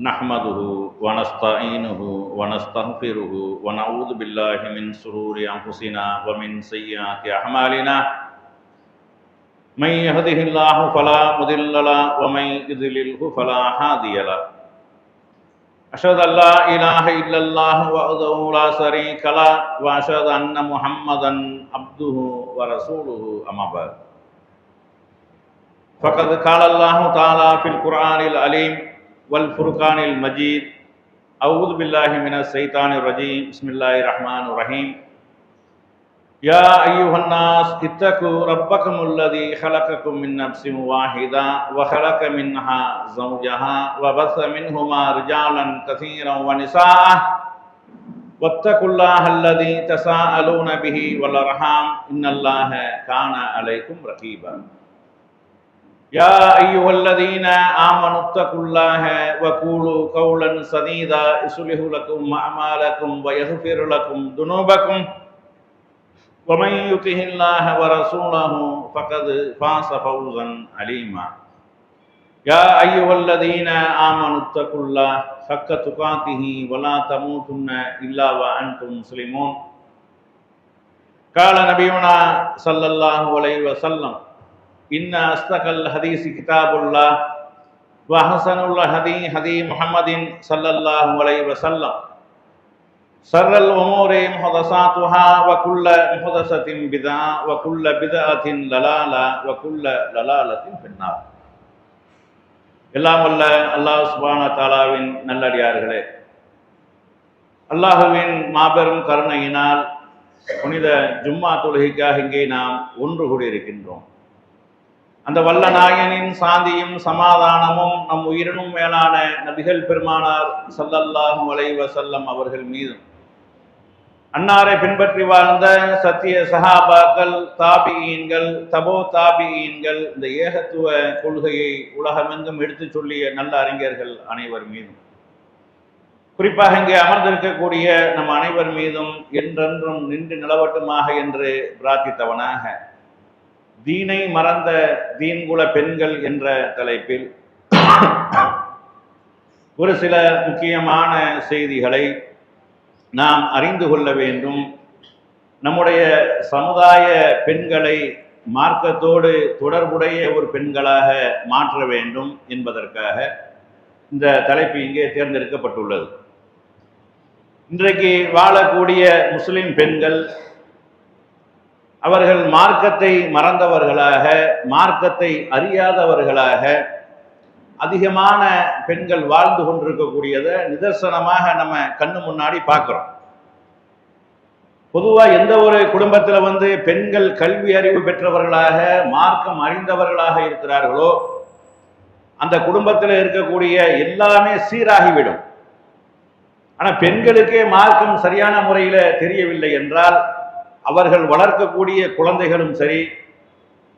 نحمده ونستعينه ونستغفره ونعوذ بالله من شرور أنفسنا ومن سيئات أعمالنا من يهده الله فلا مضل له ومن يضلل فلا هادي له أشهد أن لا إله إلا الله وحده لا شريك له وأشهد أن محمدا عبده ورسوله أما بعد فقد قال الله تعالى في القرآن العليم والفرقان المجيد أعوذ بالله من الشيطان الرجيم بسم الله الرحمن الرحيم يا أيها الناس اتقوا ربكم الذي خلقكم من نفس واحدة وخلق منها زوجها وبث منهما رجالا كثيرا ونساء واتقوا الله الذي تساءلون به والأرحام إن الله كان عليكم رقيبا يا أيها الذين آمنوا اتقوا الله وقولوا قولا سديدا يصلح لكم أعمالكم ويغفر لكم ذنوبكم ومن يطع الله ورسوله فقد فاز فوزا عظيما يا أيها الذين آمنوا اتقوا الله حق تقاته ولا تموتن إلا وأنتم مسلمون قال نبينا صلى الله عليه وسلم إن أصدق الحديث كتاب الله وأحسن الهدي هدي محمد صلى الله عليه وسلم شر الأمور محدثاتها وكل محدثة بدعة وكل بدعة ضلالة وكل ضلالة في النار. எல்லாம் வல்ல அல்லாஹ் சுப்ஹானஹு வ தஆலாவின் நல்லடியார்களே, அல்லாஹ்வின் மாபெரும் கருணையினால் புனித ஜும்மா தொழுகைக்காக இங்கே நாம் ஒன்று கூடியிருக்கின்றோம். அந்த வல்ல நாயனின் சாந்தியும் சமாதானமும் நம் உயிரினும் மேலான நபிகள் பெருமானார் ஸல்லல்லாஹு அலைஹி வஸல்லம் அவர்கள் மீதும், அன்னாரை பின்பற்றி வாழ்ந்த சத்திய சஹாபாக்கள், தாபியீன்கள், தபோ தாபியீன்கள், இந்த ஏகத்துவ கொள்கையை உலகமெங்கும் எடுத்துச் சொல்லிய நல்ல அறிஞர்கள் அனைவர் மீதும், குறிப்பாக இங்கே அமர்ந்திருக்கக்கூடிய நம் அனைவர் மீதும் என்றென்றும் நின்று நிலவட்டுமாக என்று பிரார்த்தித்தவனாக, தீனை மறந்த தீன்குல பெண்கள் என்ற தலைப்பில் ஒரு சில முக்கியமான செய்திகளை நாம் அறிந்து கொள்ள வேண்டும். நம்முடைய சமுதாய பெண்களை மார்க்கத்தோடு தொடர்புடைய ஒரு பெண்களாக மாற்ற வேண்டும் என்பதற்காக இந்த தலைப்பு இங்கே தேர்ந்தெடுக்கப்பட்டுள்ளது. இன்றைக்கு வாழக்கூடிய முஸ்லிம் பெண்கள் அவர்கள் மார்க்கத்தை மறந்தவர்களாக, மார்க்கத்தை அறியாதவர்களாக அதிகமான பெண்கள் வாழ்ந்து கொண்டிருக்கக்கூடியதை நிதர்சனமாக நம்ம கண்ணு முன்னாடி பார்க்கிறோம். பொதுவாக எந்த ஒரு குடும்பத்தில் பெண்கள் கல்வி அறிவு பெற்றவர்களாக, மார்க்கம் அறிந்தவர்களாக இருக்கிறார்களோ அந்த குடும்பத்தில் இருக்கக்கூடிய எல்லாமே சீராகிவிடும். ஆனால் பெண்களுக்கே மார்க்கம் சரியான முறையில் தெரியவில்லை என்றால் அவர்கள் வளர்க்கக்கூடிய குழந்தைகளும் சரி,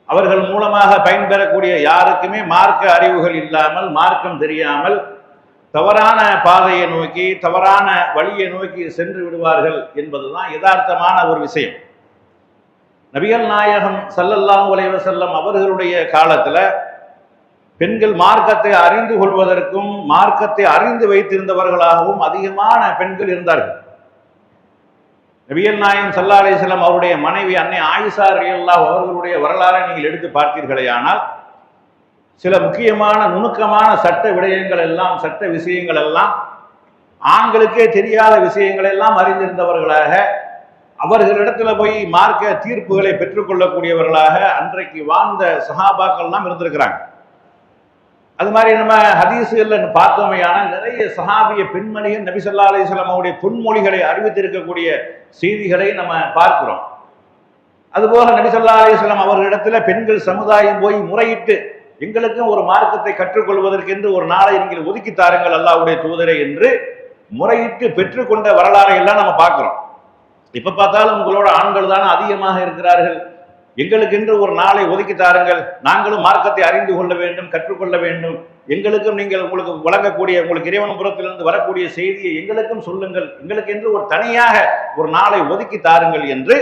அவர்கள் மூலமாக பயன்பெறக்கூடிய யாருக்குமே மார்க்க அறிவுகள் இல்லாமல், மார்க்கம் தெரியாமல் தவறான பாதையை நோக்கி, தவறான வழியை நோக்கி சென்று விடுவார்கள் என்பதுதான் யதார்த்தமான ஒரு விஷயம். நபிகள் நாயகம் ஸல்லல்லாஹு அலைஹி வஸல்லம் அவர்களுடைய காலத்தில் பெண்கள் மார்க்கத்தை அறிந்து கொள்வதற்கும் மார்க்கத்தை அறிந்து வைத்திருந்தவர்களாகவும் அதிகமான பெண்கள் இருந்தார்கள். நபிகள் நாயகம் ஸல்லல்லாஹு அலைஹி வஸல்லம் அவருடைய மனைவி அன்னை ஆயிஷா ரலியல்லாஹு அவர்களுடைய வரலாறை நீங்கள் எடுத்து பார்த்தீர்களேயானால் சில முக்கியமான நுணுக்கமான சட்ட விடயங்கள் எல்லாம், சட்ட விஷயங்கள் எல்லாம், ஆண்களுக்கே தெரியாத விஷயங்கள் எல்லாம் அறிந்திருந்தவர்களாக, அவர்களிடத்துல போய் மார்க்க தீர்ப்புகளை பெற்றுக்கொள்ளக்கூடியவர்களாக அன்றைக்கு வாழ்ந்த சஹாபாக்கள்லாம் இருந்திருக்கிறாங்க. அது மாதிரி நம்ம ஹதீஸுகளில் பார்த்தோமையான நிறைய சஹாபிய பெண்மணிகள் நபி ஸல்லல்லாஹு அலைஹி வஸல்லம் அவருடைய பொன்மொழிகளை அறிவித்திருக்கக்கூடிய செய்திகளை நம்ம பார்க்கிறோம். அதுபோக நபி ஸல்லல்லாஹு அலைஹி வஸல்லம் அவர்களிடத்துல பெண்கள் சமுதாயம் போய் முறையிட்டு, எங்களுக்கும் ஒரு மார்க்கத்தை கற்றுக்கொள்வதற்கென்று ஒரு நாளை நீங்கள் ஒதுக்கி தாருங்கள் அல்லாஹ்வுடைய தூதரே என்று முறையிட்டு பெற்றுக்கொண்ட வரலாறை எல்லாம் நம்ம பார்க்கிறோம். இப்ப பார்த்தாலும் உங்களோட ஆண்கள் தானே அதிகமாக இருக்கிறார்கள், எங்களுக்கென்று ஒரு நாளை ஒதுக்கி தாருங்கள், நாங்களும் மார்க்கத்தை அறிந்து கொள்ள வேண்டும், கற்றுக்கொள்ள வேண்டும், எங்களுக்கும் நீங்கள் உங்களுக்கு வழங்கக்கூடிய, உங்களுக்கு இறைவன் புறத்திலிருந்து வரக்கூடிய செய்தியை எங்களுக்கும் சொல்லுங்கள், எங்களுக்கென்று ஒரு தனியாக ஒரு நாளை ஒதுக்கி தாருங்கள் என்று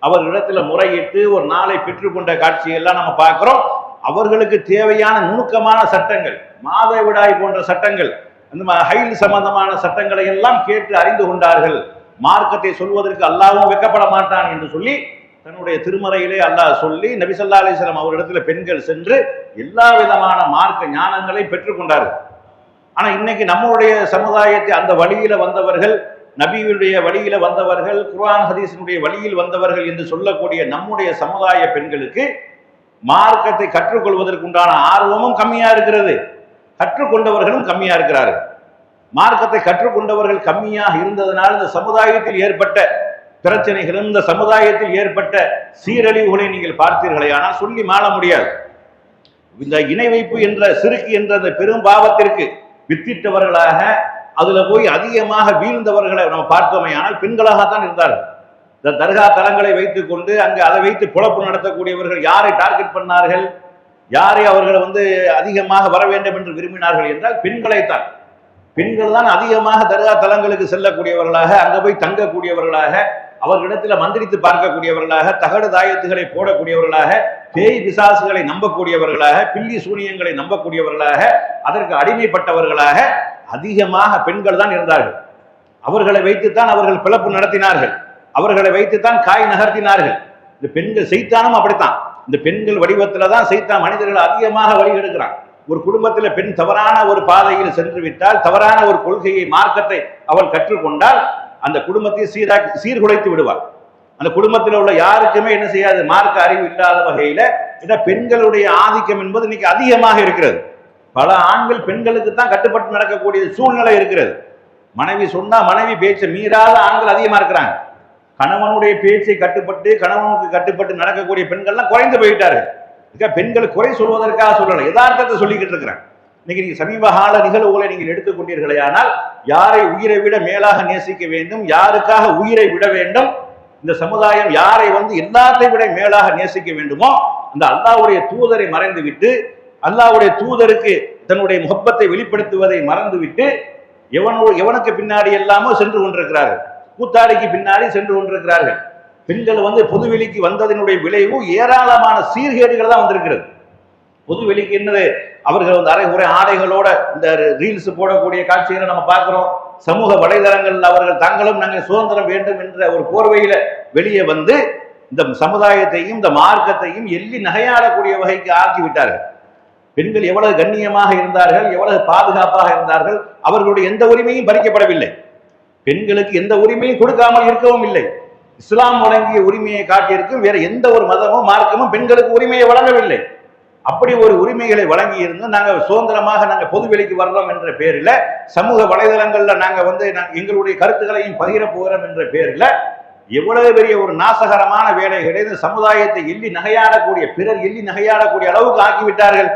அவர்களிடத்தில் முறையிட்டு ஒரு நாளை பெற்றுக்கொண்ட காட்சியெல்லாம் நம்ம பார்க்கிறோம். அவர்களுக்கு தேவையான நுணுக்கமான சட்டங்கள், மாதவிடாய் போன்ற சட்டங்கள், இந்த ஹைல் சம்பந்தமான சட்டங்களை எல்லாம் கேட்டு அறிந்து கொண்டார்கள். மார்க்கத்தை சொல்வதற்கு அல்லாஹ்வும் வெட்கப்பட மாட்டான் என்று சொல்லி தன்னுடைய திருமறையிலே அல்லாஹ் சொல்லி நபி ஸல்லல்லாஹு அலைஹி வஸல்லம் அவரிடத்துல பெண்கள் சென்று எல்லா விதமான மார்க்க ஞானங்களை பெற்றுக்கொண்டார்கள். ஆனா இன்னைக்கு நம்மளுடைய சமுதாயத்தை அந்த வழியில வந்தவர்கள், நபியுடைய வழியில வந்தவர்கள், குர்ஆன் ஹதீஸினுடைய வழியில் வந்தவர்கள் என்று சொல்லக்கூடிய நம்முடைய சமுதாய பெண்களுக்கு மார்க்கத்தை கற்றுக்கொள்வதற்குண்டான ஆர்வமும் கம்மியா இருக்கிறது, கற்றுக்கொண்டவர்களும் கம்மியா இருக்கிறார்கள். மார்க்கத்தை கற்றுக்கொண்டவர்கள் கம்மியாக இருந்ததனால் இந்த சமுதாயத்தில் ஏற்பட்ட பிரச்சனைகளும் இந்த சமுதாயத்தில் ஏற்பட்ட சீரழிவுகளை நீங்கள் பார்த்தீர்களே, ஆனால் சொல்லி மாள முடியாது. இந்த இணை வைப்பு என்ற சிறுக்கு என்ற அந்த பெரும் பாவத்திற்கு வித்திட்டவர்களாக அதுல போய் அதிகமாக வீழ்ந்தவர்களை நம்ம பார்த்தோமே, ஆனால் பெண்களாகத்தான் இருந்தார்கள். இந்த தர்கா தலங்களை வைத்துக் கொண்டு அங்கு அதை வைத்து குழப்பு நடத்தக்கூடியவர்கள் யாரை டார்கெட் பண்ணார்கள், யாரை அவர்கள் அதிகமாக வர வேண்டும் என்று விரும்பினார்கள் என்றால் பெண்களைத்தான். பெண்கள் தான் அதிகமாக தர்கா தலங்களுக்கு செல்லக்கூடியவர்களாக, அங்க போய் தங்கக்கூடியவர்களாக, அவர்களிடத்தில் மந்திரித்து பார்க்கக்கூடியவர்களாக, தகடு தாயத்துகளை போடக்கூடியவர்களாக, பேய் பிசாசுகளை நம்பக்கூடியவர்களாக, பில்லி சூனியங்களை நம்பக்கூடியவர்களாக, அதற்கு அடிமைப்பட்டவர்களாக அதிகமாக பெண்கள் தான் இருந்தார்கள். அவர்களை வைத்துத்தான் அவர்கள் பிளப்பு நடத்தினார்கள், அவர்களை வைத்துத்தான் காய் நகர்த்தினார்கள். இந்த பெண்கள் செய்தானும் அப்படித்தான். இந்த பெண்கள் வடிவத்துல தான் செய்தான் மனிதர்களை அதிகமாக வழிகெடுக்கிறான். ஒரு குடும்பத்தில் பெண் தவறான ஒரு பாதையில் சென்று விட்டால், தவறான ஒரு கொள்கையை மார்க்கத்தை அவள் கற்றுக்கொண்டால் அந்த குடும்பத்தை சீர்குலைத்து விடுவார். அந்த குடும்பத்தில் உள்ள யாருக்குமே என்ன செய்யாது, மார்க்க அறிவு இல்லாத வகையில இந்த பெண்களுடைய ஆதிக்கம் என்பது இன்னைக்கு அதிகமாக இருக்கிறது. பல ஆண்கள் பெண்களுக்கு தான் கட்டுப்பட்டு நடக்கக்கூடிய சூழ்நிலை இருக்கிறது. மனைவி சொன்னா மனைவி பேச்சை மீறாத ஆண்கள் அதிகமா இருக்கிறாங்க. கணவனுடைய பேச்சை கட்டுப்பட்டு கணவனுக்கு கட்டுப்பட்டு நடக்கக்கூடிய பெண்கள்லாம் குறைந்து போயிட்டார்கள். பெண்கள் குறை சொல்வதற்காக சொல்லலை, யதார்த்தத்தை சொல்லிக்கிட்டு இருக்கிறேன். இன்னைக்கு நீங்க சமீப கால நிகழ்வுகளை நீங்கள் எடுத்துக்கொண்டீர்களே, ஆனால் யாரை உயிரை விட மேலாக நேசிக்க வேண்டும், யாருக்காக உயிரை விட வேண்டும், இந்த சமுதாயம் யாரை எல்லாத்தை விட மேலாக நேசிக்க வேண்டுமோ அந்த அல்லாஹ்வுடைய தூதரை மறைந்துவிட்டு, அல்லாஹ்வுடைய தூதருக்கு தன்னுடைய முகப்பத்தை வெளிப்படுத்துவதை மறந்துவிட்டு எவனுக்கு பின்னாடி எல்லாமோ சென்று கொண்டிருக்கிறார்கள், கூத்தாடிக்கு பின்னாடி சென்று கொண்டிருக்கிறார்கள். பெண்கள் பொதுவெளிக்கு வந்ததனுடைய விளைவு ஏராளமான சீர்கேடுகள் தான் வந்திருக்கிறது. பொதுவெளிக்கு என்னது, அவர்கள் அரைகுறை ஆடைகளோட இந்த ரீல்ஸ் போடக்கூடிய காட்சிகளை நம்ம பார்க்கிறோம். சமூக வலைதளங்கள் அவர்கள் தங்களும் நாங்கள் சுதந்திரம் வேண்டும் என்ற ஒரு போர்வையில வெளியே வந்து இந்த சமுதாயத்தையும் இந்த மார்க்கத்தையும் எள்ளி நகையாடக்கூடிய வகைக்கு ஆக்கிவிட்டார்கள். பெண்கள் எவ்வளவு கண்ணியமாக இருந்தார்கள், எவ்வளவு பாதுகாப்பாக இருந்தார்கள், அவர்களுடைய எந்த உரிமையும் பறிக்கப்படவில்லை. பெண்களுக்கு எந்த உரிமையும் கொடுக்காமல் இருக்கவும் இல்லை. இஸ்லாம் வழங்கிய உரிமையை காட்டியிருக்கும் வேற எந்த ஒரு மதமும் மார்க்கமும் பெண்களுக்கு உரிமையை வழங்கவில்லை. அப்படி ஒரு உரிமைகளை வழங்கி இருந்து நாங்கள் சுதந்திரமாக நாங்கள் பொதுவெளிக்கு வர்றோம் என்ற பேரில், சமூக வலைதளங்கள்ல நாங்கள் எங்களுடைய கருத்துக்களையும் பகிர போகிறோம் என்ற பேரில் எவ்வளவு பெரிய ஒரு நாசகரமான வேலைகளை இந்த சமுதாயத்தை எள்ளி நகையாடக்கூடிய, பிறர் எள்ளி நகையாடக்கூடிய அளவுக்கு ஆக்கிவிட்டார்கள்.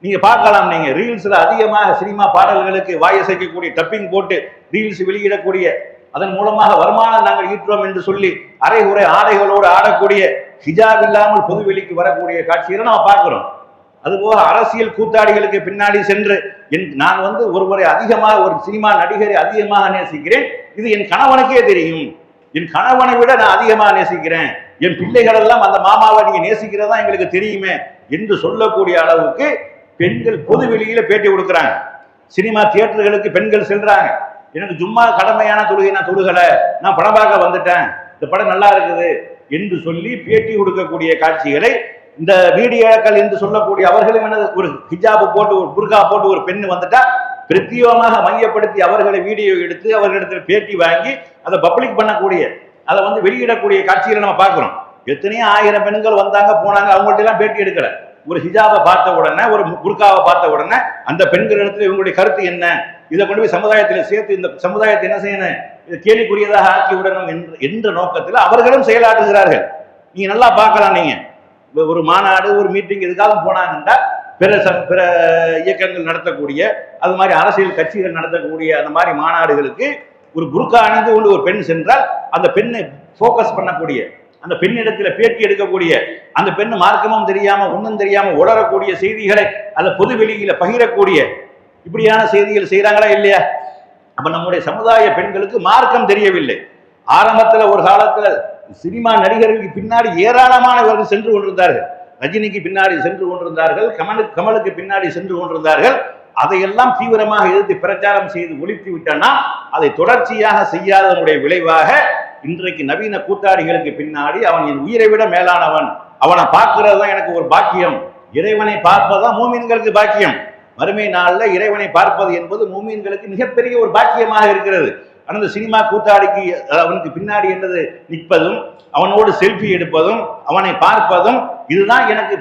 நீங்க பார்க்கலாம், நீங்க ரீல்ஸ்ல அதிகமாக சினிமா பாடல்களுக்கு வாயசைக்கக்கூடிய, டப்பிங் போட்டு ரீல்ஸ் வெளியிடக்கூடிய, அதன் மூலமாக வருமானம் நாங்கள் ஈட்டுறோம் என்று சொல்லி அரைகுறை ஆடைகளோடு ஆடக்கூடிய, ஹிஜாப் இல்லாமல் பொதுவெளிக்கு வரக்கூடிய காட்சிகளை நம்ம பார்க்கிறோம். அதுபோக அரசியல் கூத்தாடிகளுக்கு பின்னாடி சென்று நான் ஒருவரை அதிகமாக, ஒரு சினிமா நடிகரை அதிகமாக நேசிக்கிறேன், இது என் கணவனுக்கே தெரியும், என் கணவனை விட நான் அதிகமாக நேசிக்கிறேன், என் பிள்ளைகள் எல்லாம் அந்த மாமாவை நீங்க நேசிக்கிறதா எங்களுக்கு தெரியுமே என்று சொல்லக்கூடிய அளவுக்கு பெண்கள் பொதுவெளியில பேட்டி கொடுக்குறாங்க. சினிமா தியேட்டர்களுக்கு பெண்கள் செல்றாங்க. எனக்கு சும்மா கடமையான தொழுகை நான் தொழுகல, நான் படம் பார்க்க வந்துட்டேன், இந்த படம் நல்லா இருக்குது என்று சொல்லி பேட்டி கொடுக்கக்கூடிய காட்சிகளை இந்த மீடியாக்கள் என்று சொல்லக்கூடிய அவர்களும் ஒரு ஹிஜாப் போட்டு, ஒரு புர்கா போட்டு ஒரு பெண் வந்துட்டா பிரத்யேகமாக மையப்படுத்தி அவர்களை வீடியோ எடுத்து அவர்களிடத்தில் பேட்டி வாங்கி அதை பப்ளிக் பண்ணக்கூடிய, அதை வெளியிடக்கூடிய காட்சிகளை நம்ம பார்க்கிறோம். எத்தனையோ ஆயிரம் பெண்கள் வந்தாங்க போனாங்க, அவங்கள்ட்ட எல்லாம் பேட்டி எடுக்கல. ஒரு ஹிஜாபை பார்த்த உடனே, ஒரு புர்காவை பார்த்த உடனே அந்த பெண்களிடத்தில் இவங்களுடைய கருத்து என்ன, இதை கொண்டு போய் சமுதாயத்தில் சேர்த்து இந்த சமுதாயத்தை என்ன செய்யணும், இதை கேள்விக்குரியதாக ஆக்கி விடணும் என்ற நோக்கத்தில் அவர்களும் செயலாற்றுகிறார்கள். நீங்க நல்லா பார்க்கலாம். நீங்க ஒரு மாநாடு, ஒரு மீட்டிங் எதுக்காக போனாங்கன்னா பிற இயக்கங்கள் நடத்தக்கூடிய, அது மாதிரி அரசியல் கட்சிகள் நடத்தக்கூடிய அந்த மாதிரி மாநாடுகளுக்கு ஒரு புர்கா அணிந்து கொண்டு ஒரு பெண் சென்றால் அந்த பெண்ணை போக்கஸ் பண்ணக்கூடிய, அந்த பெண்ணிடத்துல பேட்டி எடுக்கக்கூடிய, அந்த பெண் மார்க்கமும் தெரியாம ஒன்றும் தெரியாம உளரக்கூடிய செய்திகளை அந்த பொது வெளியில பகிரக்கூடிய இப்படியான செய்திகள் செய்யறாங்களா இல்லையா? அப்ப நம்முடைய சமுதாய பெண்களுக்கு மார்க்கம் தெரியவில்லை. ஆரம்பத்துல ஒரு காலத்துல சினிமா நடிகர்களுக்கு பின்னாடி ஏராளமானவர்கள் சென்று கொண்டிருந்தார்கள். ரஜினிக்கு பின்னாடி சென்று கொண்டிருந்தார்கள், கமலுக்கு பின்னாடி சென்று கொண்டிருந்தார்கள். அதையெல்லாம் தீவிரமாக எதிர்த்து பிரச்சாரம் செய்து ஒழித்து விட்டனா அதை தொடர்ச்சியாக செய்யாததனுடைய விளைவாக இன்றைக்கு நவீன கூத்தாடிகளுக்கு பின்னாடி அவன் என் உயிரை விட மேலானவன், அவனை பார்க்கிறது தான் எனக்கு ஒரு பாக்கியம், இறைவனை பார்ப்பதுதான் மூமின்களுக்கு பாக்கியம், மறுமை நாளில் இறைவனை பார்ப்பது என்பது மூமின்களுக்கு மிகப்பெரிய ஒரு பாக்கியமாக இருக்கிறது. ஆனால் இந்த சினிமா கூத்தாடிக்கு அவனுக்கு பின்னாடி என்னது நிற்பதும், அவனோடு செல்ஃபி எடுப்பதும், அவனை பார்ப்பதும், இதுதான் எனக்கு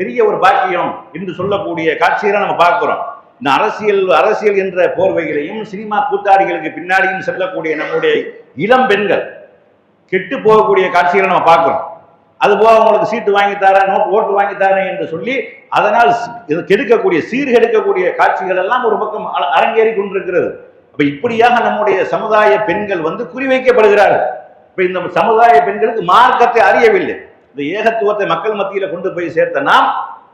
பெரிய ஒரு பாக்கியம் என்று சொல்லக்கூடிய காட்சிகளை நம்ம பார்க்கிறோம். இந்த அரசியல் என்ற போர்வைகளையும் சினிமா கூத்தாடிகளுக்கு பின்னாடியும் செல்லக்கூடிய நம்முடைய இளம் பெண்கள் கெட்டு போகக்கூடிய காட்சிகளை நம்ம பார்க்கிறோம். அதுபோக அவங்களுக்கு சீட்டு வாங்கி தரேன், ஓட்டு வாங்கி தரேன் என்று சொல்லி அதனால் கெடுக்கக்கூடிய சீர்கெடுக்கக்கூடிய காட்சிகள் எல்லாம் ஒரு பக்கம் அரங்கேறி கொண்டிருக்கிறது. அப்ப இப்படியாக நம்முடைய சமுதாய பெண்கள் குறிவைக்கப்படுகிறார்கள். இப்ப இந்த சமுதாய பெண்களுக்கு மார்க்கத்தை அறியவில்லை. இந்த ஏகத்துவத்தை மக்கள் மத்தியில கொண்டு போய் சேர்த்த நாம்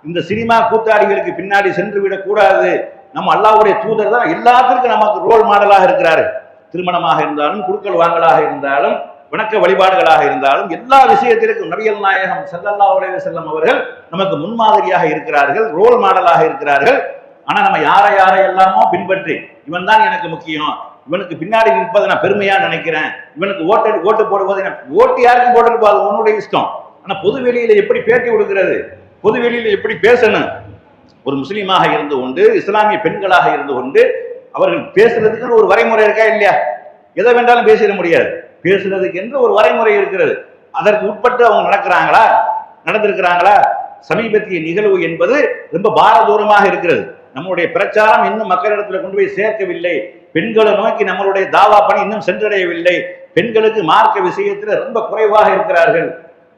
இந்த சினிமா கூத்தாடிகளுக்கு பின்னாடி சென்று விடக் கூடாது. நம்ம அல்லாஹ்வுடைய தூதர் தான் எல்லாத்திற்கும் நமக்கு ரோல் மாடலாக இருக்கிறாரு. திருமணமாக இருந்தாலும், குடுக்கல் வாங்கலாக இருந்தாலும், வணக்க வழிபாடுகளாக இருந்தாலும், எல்லா விஷயத்திற்கும் நபிகள் நாயகம் ஸல்லல்லாஹு அலைஹி வஸல்லம் அவர்கள் நமக்கு முன்மாதிரியாக இருக்கிறார்கள், ரோல் மாடலாக இருக்கிறார்கள். ஆனா நம்ம யாரை எல்லாமோ பின்பற்றி இவன் தான் எனக்கு முக்கியம், இவனுக்கு பின்னாடி நிற்பதை நான் பெருமையா நினைக்கிறேன், இவனுக்கு ஓட்டு போடுவது, ஓட்டு யாருக்கும் போட்டு அது உன்னுடைய இஷ்டம். ஆனா பொது வெளியில எப்படி பேட்டி கொடுக்கிறது, பொது வெளியில எப்படி பேசணும், ஒரு முஸ்லீமாக இருந்து கொண்டு இஸ்லாமிய பெண்களாக இருந்து கொண்டு அவர்கள் பேசுறதுக்கு ஒரு வரைமுறை இருக்கா இல்லையா? எதை வேண்டாலும் பேசிட முடியாது. பேசுறதுக்கு என்று ஒரு வரைமுறை இருக்கிறது. அதற்கு உட்பட்டு அவங்க நடந்திருக்கிறாங்களா? சமீபத்திய நிகழ்வு என்பது ரொம்ப பாரதூரமாக இருக்கிறது. நம்முடைய பிரச்சாரம் இன்னும் மக்களிடத்தில் கொண்டு போய் சேர்க்கவில்லை. பெண்களை நோக்கி நம்மளுடைய தாவா பணி இன்னும் சென்றடையவில்லை. பெண்களுக்கு மார்க்க விஷயத்தில் ரொம்ப குறைவாக இருக்கிறார்கள்.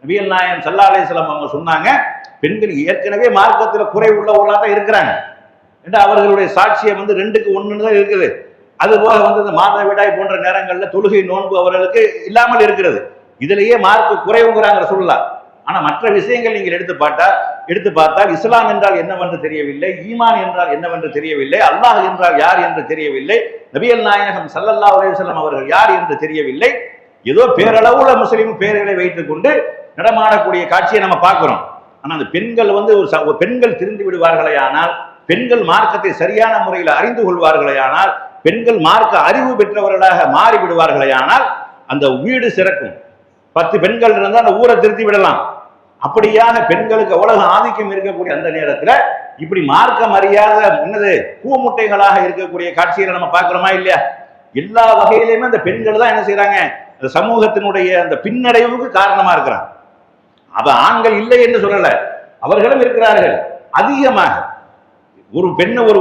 நபிகள் நாயகம் ஸல்லல்லாஹு அலைஹி வஸல்லம் அவங்க சொன்னாங்க, பெண்கள் ஏற்கனவே மார்க்கத்தில் குறை உள்ளவர்களாக தான் இருக்கிறாங்க. அவர்களுடைய சாட்சியம் 2க்கு 1 தான் இருக்குது. அதுபோக இந்த மாதவிடாய் போன்ற நேரங்களில் தொழுகை நோன்பு அவர்களுக்கு இல்லாமல் இருக்கிறது. இதிலேயே மார்க் குறைவுங்கிறாங்க சொல்லலாம். ஆனா மற்ற விஷயங்கள் நீங்கள் எடுத்து பார்த்தால் இஸ்லாம் என்றால் என்னவென்று தெரியவில்லை, ஈமான் என்றால் என்னவென்று தெரியவில்லை, அல்லாஹ் என்றால் யார் என்று தெரியவில்லை, நபிகள் நாயகம் ஸல்லல்லாஹு அலைஹி வஸல்லம் அவர்கள் யார் என்று தெரியவில்லை. ஏதோ பேரளவுல முஸ்லிம் பெயர்களை வைத்துக் கொண்டு நடமாடக்கூடிய காட்சியை நம்ம பார்க்கிறோம். ஆனா அந்த பெண்கள் பெண்கள் திரிந்து விடுவார்களே ஆனால், பெண்கள் மார்க்கத்தை சரியான முறையில் அறிந்து கொள்வார்களே ஆனால், பெண்கள் மார்க்க அறிவு பெற்றவர்களாக மாறி விடுவார்களே ஆனால் அந்த வீடு சிறக்கும். 10 பெண்கள் இருந்தால் அந்த ஊரை திருத்தி விடலாம். அப்படியாக பெண்களுக்கு அவ்வளவு ஆதிக்கம் இருக்கக்கூடிய அந்த நேரத்தில் இப்படி மார்க்கம் அறியாத பூமுட்டைகளாக இருக்கக்கூடிய காட்சிகளை நம்ம பார்க்கிறோமா இல்லையா? எல்லா வகையிலுமே அந்த பெண்கள் தான் என்ன செய்யறாங்க, அந்த சமூகத்தினுடைய அந்த பின்னடைவுக்கு காரணமா இருக்கிறாங்க. அப்ப ஆண்கள் இல்லை என்று சொல்லல, அவர்களும் இருக்கிறார்கள் அதிகமாக. ஒரு பெண்ணு ஒரு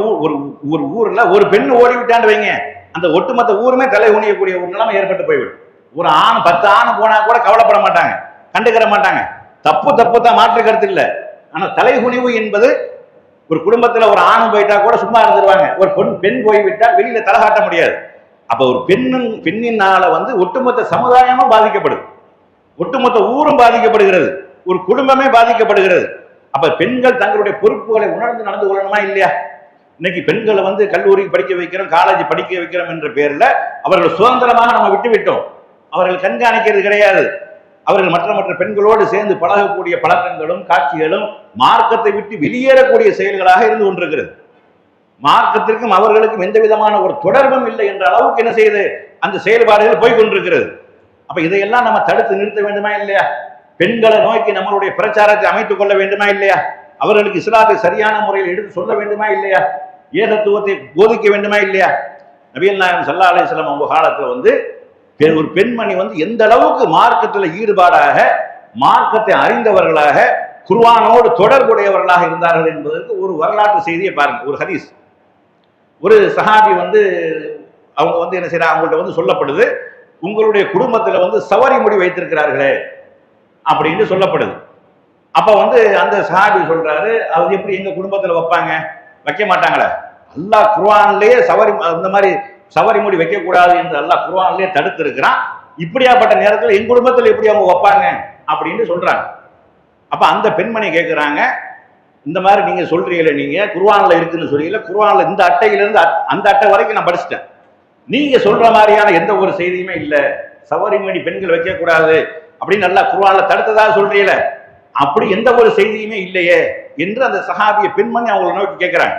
ஊர்ல ஒரு பெண்ணு ஓடிவிட்டான்னு வைங்க, அந்த ஒட்டுமொத்த ஊருமே தலை குனியக்கூடிய ஒரு நிலைமை ஏற்பட்டு போய்விடும். ஒரு ஆண் 10 ஆண் போனா கூட கவலைப்பட மாட்டாங்க, கண்டுக்கிற மாட்டாங்க. தப்பு தான், மாற்று கருத்து இல்லை. ஆனா தலைகுனிவு என்பது ஒரு குடும்பத்துல ஒரு ஆணும் போயிட்டா கூட சும்மா இருந்துருவாங்க. ஒரு பெண் போய்விட்டா வெளியில தலை காட்ட முடியாது. அப்ப ஒரு பெண்ணினால ஒட்டுமொத்த சமுதாயமும் பாதிக்கப்படுது, ஒட்டுமொத்த ஊரும் பாதிக்கப்படுகிறது, ஒரு குடும்பமே பாதிக்கப்படுகிறது. அப்ப பெண்கள் தங்களுடைய பொறுப்புகளை உணர்ந்து நடந்து கொள்ளணுமா இல்லையா? இன்னைக்கு பெண்களை கல்லூரிக்கு படிக்க வைக்கிறோம், காலேஜ் படிக்க வைக்கிறோம் என்ற பேர்ல அவர்கள் சுதந்திரமாக நம்ம விட்டுவிட்டோம். அவர்கள் கண்காணிக்கிறது கிடையாது. அவர்கள் மற்ற பெண்களோடு சேர்ந்து பழகக்கூடிய பழக்கங்களும் காட்சிகளும் மார்க்கத்தை விட்டு வெளியேறக்கூடிய செயல்களாக இருந்து கொண்டிருக்கிறது. மார்க்கத்திற்கும் அவர்களுக்கும் எந்த விதமான ஒரு தொடர்பும் இல்லை என்ற அளவுக்கு என்ன செய்யுது, அந்த செயல்பாடுகள் போய்கொண்டிருக்கிறது. அப்ப இதையெல்லாம் நம்ம தடுத்து நிறுத்த வேண்டுமா இல்லையா? பெண்களை நோக்கி நம்மளுடைய பிரச்சாரத்தை அமைத்துக் கொள்ள வேண்டுமா இல்லையா? அவர்களுக்கு இஸ்லாத்தை சரியான முறையில் எடுத்து சொல்ல வேண்டுமா இல்லையா? ஏகத்துவத்தை போதிக்க வேண்டுமா இல்லையா? நபிகள் நாயகம் ஸல்லல்லாஹு அலைஹி வஸல்லம் அவங்க காலத்துல ஒரு பெண்மணி எந்த அளவுக்கு மார்க்கத்தில் ஈடுபாடாக, மார்க்கத்தை அறிந்தவர்களாக, குர்ஆனோடு தொடர்புடையவர்களாக இருந்தார்கள் என்பதற்கு ஒரு வரலாற்று செய்தியை பாருங்க. ஒரு ஹதீஸ், ஒரு சஹாபி அவங்க என்ன செய்யறாங்க, அவங்கள்ட்ட சொல்லப்படுது, உங்களுடைய குடும்பத்துல சவரி முடி வைத்திருக்கிறார்களே அப்படின்னு சொல்லப்படுது. அப்ப அந்த சஹாபி சொல்றாரு, அது எப்படி எங்க குடும்பத்துல வைப்பாங்க, வைக்க மாட்டாங்களே, அல்லாஹ் குர்ஆன்லயே இந்த மாதிரி சவரி முடி வைக்க கூடாது என்று அல்லாஹ் குர்ஆன்லயே தடுத்து இருக்கிறான். இப்படியாப்பட்ட நேரத்தில் என் குடும்பத்தில் எப்படி அவங்க வைப்பாங்க அப்படின்னு சொல்றாங்க. அப்ப அந்த பெண்மணி கேட்கிறாங்க, இந்த மாதிரி நீங்க சொல்றீங்களே, நீங்க குர்ஆன்ல இருக்குன்னு சொல்றீங்களா, குர்ஆன்ல இந்த அட்டையிலிருந்து அந்த அட்டை வரைக்கும் நான் படிச்சுட்டேன், நீங்க சொல்ற மாதிரியான எந்த ஒரு செய்தியுமே இல்ல, சவரி முடி பெண்கள் வைக்க கூடாது அப்படின்னு நல்லா குர்ஆன்ல தடுத்ததாக சொல்றீங்களே, அப்படி எந்த ஒரு செய்தியுமே இல்லையே என்று அந்த சஹாபிய பெண்மணி அவங்களை நோக்கி கேட்கிறாங்க.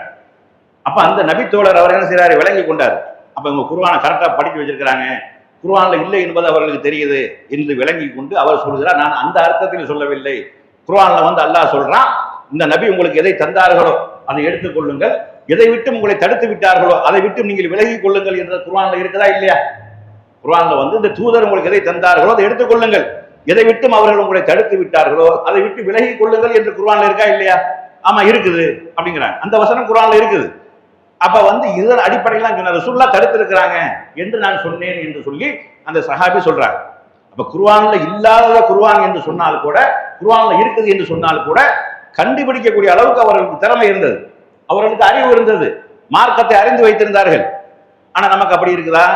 அப்ப அந்த நபித்தோழர் அவர் என்ன செய்யறாரு, விளங்கி கொண்டார். அப்ப இவங்க குர்ஆனை கரெக்டா படிச்சு வச்சிருக்கிறாங்க, குர்ஆன்ல இல்லை என்பது அவர்களுக்கு தெரியுது என்று விளங்கி கொண்டு அவர் சொல்கிறார், நான் அந்த அர்த்தத்தில் சொல்லவில்லை. குர்ஆன்ல வந்து அல்லாஹ் சொல்றான், இந்த நபி உங்களுக்கு எதை தந்தார்களோ அதை எடுத்துக் கொள்ளுங்கள், எதை விட்டு உங்களை தடுத்து விட்டார்களோ அதை விட்டு நீங்கள் விலகிக் கொள்ளுங்கள் என்ற குர்ஆன்ல இருக்குதா இல்லையா? குர்ஆன்ல வந்து இந்த தூதர் உங்களுக்கு எதை தந்தார்களோ அதை எடுத்துக் கொள்ளுங்கள், எதை விட்டும் அவர்கள் உங்களை தடுத்து விட்டார்களோ அதை விட்டு விலகிக் கொள்ளுங்கள் என்று குர்ஆன்ல இருக்கா இல்லையா? ஆமா இருக்குது அப்படிங்கிறாங்க. அந்த வசனம் குர்ஆன்ல இருக்குது. அப்ப வந்து இதன் அடிப்படையில் தான் ரசூலுல்லாஹ் தடுத்து இருக்கிறாங்க என்று நான் சொன்னேன் என்று சொல்லி அந்த சஹாபி சொல்றாங்க. அப்ப குர்ஆன்ல இல்லாத குர்ஆன் என்று சொன்னால் கூட, குர்ஆன்ல இருக்குது என்று சொன்னால் கூட கண்டுபிடிக்கக்கூடிய அளவுக்கு அவர்களுக்கு திறமை இருந்தது, அவர்களுக்கு அறிவு இருந்தது, மார்க்கத்தை அறிந்து வைத்திருந்தார்கள். ஆனா நமக்கு அப்படி இருக்குதா?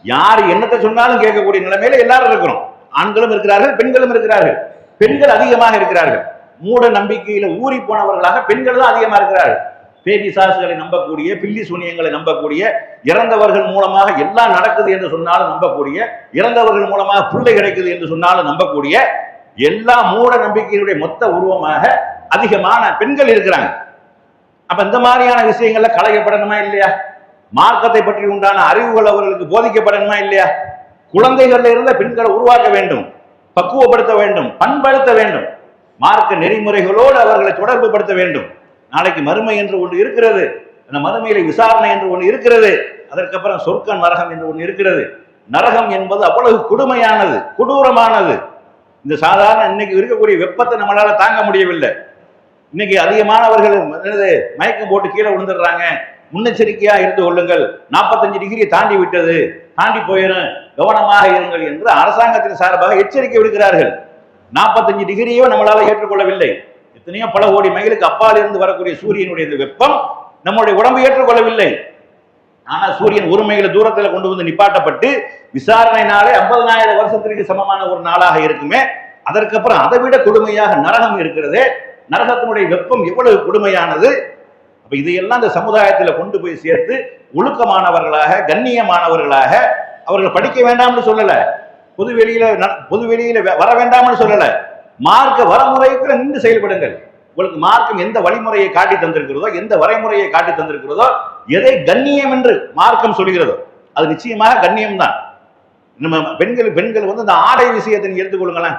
யார் என்னத்தை சொன்னாலும் கேட்கக்கூடிய நிலைமையில எல்லாரும் இருக்கிறோம். ஆண்களும் இருக்கிறார்கள், பெண்களும் இருக்கிறார்கள். பெண்கள் அதிகமாக இருக்கிறார்கள். மூட நம்பிக்கையில ஊறி போனவர்களாக பெண்கள் தான் அதிகமா இருக்கிறார்கள். பேபி சாசுகளை நம்பக்கூடிய, பில்லி சூனியங்களை நம்பக்கூடிய, இறந்தவர்கள் மூலமாக எல்லாம் நடக்குது என்று சொன்னாலும் நம்பக்கூடிய, இறந்தவர்கள் மூலமாக பிள்ளை கிடைக்குது என்று சொன்னாலும் நம்பக்கூடிய, எல்லா மூட நம்பிக்கையினுடைய மொத்த உருவமாக அதிகமான பெண்கள் இருக்கிறாங்க. அப்ப இந்த மாதிரியான விஷயங்கள்ல களையப்படணுமா இல்லையா? மார்க்கத்தை பற்றி உண்டான அறிவுகள் அவர்களுக்கு போதிக்கப்படணுமா இல்லையா? குழந்தைகள்ல இருந்த பெண்களை உருவாக்க வேண்டும், பக்குவப்படுத்த வேண்டும், பண்படுத்த வேண்டும், மார்க்க நெறிமுறைகளோடு அவர்களை தொடர்பு படுத்த வேண்டும். நாளைக்கு மறுமை என்று ஒன்று இருக்கிறது, அந்த மறுமையில விசாரணை என்று ஒன்று இருக்கிறது, அதற்கப்புறம் சொர்க்கம் நரகம் என்று ஒன்று இருக்கிறது. நரகம் என்பது அவ்வளவு கொடுமையானது, கொடூரமானது. இந்த சாதாரண இன்னைக்கு இருக்கக்கூடிய வெப்பத்தை நம்மளால தாங்க முடியவில்லை. இன்னைக்கு அதிகமானவர்கள் மயக்கம் போட்டு கீழே விழுந்துடுறாங்க. முன்னெச்சரிக்கையா இருந்து கொள்ளுங்கள், 45 டிகிரி தாண்டி விட்டது, தாண்டி போயிடும், கவனமாக இருங்கள் என்று அரசாங்கத்தின் சார்பாக எச்சரிக்கை விடுக்கிறார்கள். 45 டிகிரியோ நம்மளால ஏற்றுக்கொள்ளவில்லை. எத்தனையோ பல கோடி மைலுக்கு அப்பால் இருந்து வரக்கூடிய சூரியனுடைய இந்த வெப்பம் நம்முடைய உடம்பு ஏற்றுக்கொள்ளவில்லை. ஆனா சூரியன் ஒரு மைல் தூரத்தில் கொண்டு வந்து நிப்பாட்டப்பட்டு விசாரணை நாளே 50,000 வருஷத்திற்கு சமமான ஒரு நாளாக இருக்குமே. அதற்கப்புறம் அதை விட கொடுமையாக நரகம் இருக்கிறது. நரகத்தினுடைய வெப்பம் எவ்வளவு கொடுமையானது. அப்ப இதையெல்லாம் இந்த சமுதாயத்தில் கொண்டு போய் சேர்த்து ஒழுக்கமானவர்களாக, கண்ணியமானவர்களாக அவர்கள் படிக்க வேண்டாம்னு சொல்லல, பொதுவெளியில வர வேண்டாம்னு சொல்லல, மார்க்க வரமுறைக்கு நின்று செயல்படுங்கள். உங்களுக்கு மார்க்கம் எந்த வழிமுறையை காட்டி தந்திருக்கிறதோ, எந்த வரைமுறையை காட்டி தந்திருக்கிறதோ, எதை கண்ணியம் என்று மார்க்கம் சொல்கிறதோ அது நிச்சயமாக கண்ணியம் தான். நம்ம பெண்கள் வந்து இந்த ஆடை விஷயத்தை நீங்க எடுத்துக்கொள்ளுங்களேன்.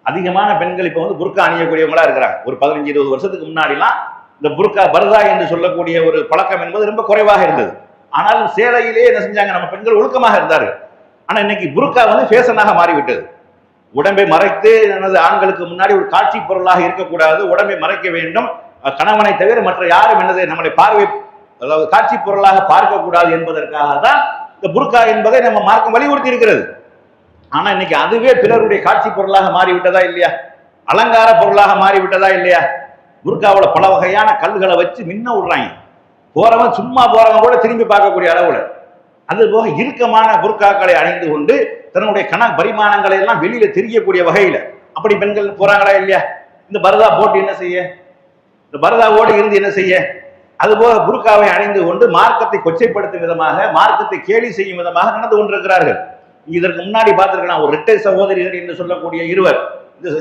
அதிகமான பெண்கள் இப்ப வந்து புர்கா அணியக்கூடியவங்களா இருக்கிறாங்க. ஒரு 15-20 வருஷத்துக்கு முன்னாடிலாம் இந்த புர்கா பர்தா என்று சொல்லக்கூடிய ஒரு பழக்கம் என்பது ரொம்ப குறைவாக இருந்தது. ஆனாலும் சேலையிலே என்ன செஞ்சாங்க, நம்ம பெண்கள் ஒழுக்கமாக இருந்தார்கள். ஆனா இன்னைக்கு புர்கா வந்து ஃபேஷனாக மாறிவிட்டது. உடம்பை மறைத்து ஆண்களுக்கு முன்னாடி ஒரு காட்சி பொருளாக இருக்கக்கூடாது, உடம்பை மறைக்க வேண்டும், கணவனை தவிர மற்ற யாரும் என்னது நம்மளை பார்வை, அதாவது காட்சி பொருளாக பார்க்க கூடாது என்பதற்காக தான் இந்த புர்கா என்பதை நம்ம மார்க்கம் வலியுறுத்தி இருக்கிறது. ஆனா இன்னைக்கு அதுவே பிறருடைய காட்சி பொருளாக மாறிவிட்டதா இல்லையா? அலங்கார பொருளாக மாறிவிட்டதா இல்லையா? புர்காவோட பல வகையான கல்களை வச்சு மின்ன விடுறாங்க. போறவன் சும்மா போறவன் கூட திரும்பி பார்க்கக்கூடிய அளவுல. அது போக இறுக்கமான புர்காக்களை அணிந்து கொண்டு தன்னுடைய பரிமாணங்களை எல்லாம் வெளியில தெரியக்கூடிய வகையில அப்படி பெண்கள் போறாங்களா இல்லையா? இந்த பரதா போட்டு என்ன செய்ய, இந்த பரதாவோடு இருந்து என்ன செய்ய? அதுபோக புர்காவை அணிந்து கொண்டு மார்க்கத்தை கொச்சைப்படுத்தும் விதமாக, மார்க்கத்தை கேலி செய்யும் விதமாக நடந்து கொண்டிருக்கிறார்கள். இதற்கு முன்னாடி பார்த்திருக்கலாம், ஒரு இரட்டை சகோதரிகள் என்று சொல்லக்கூடிய இருவர்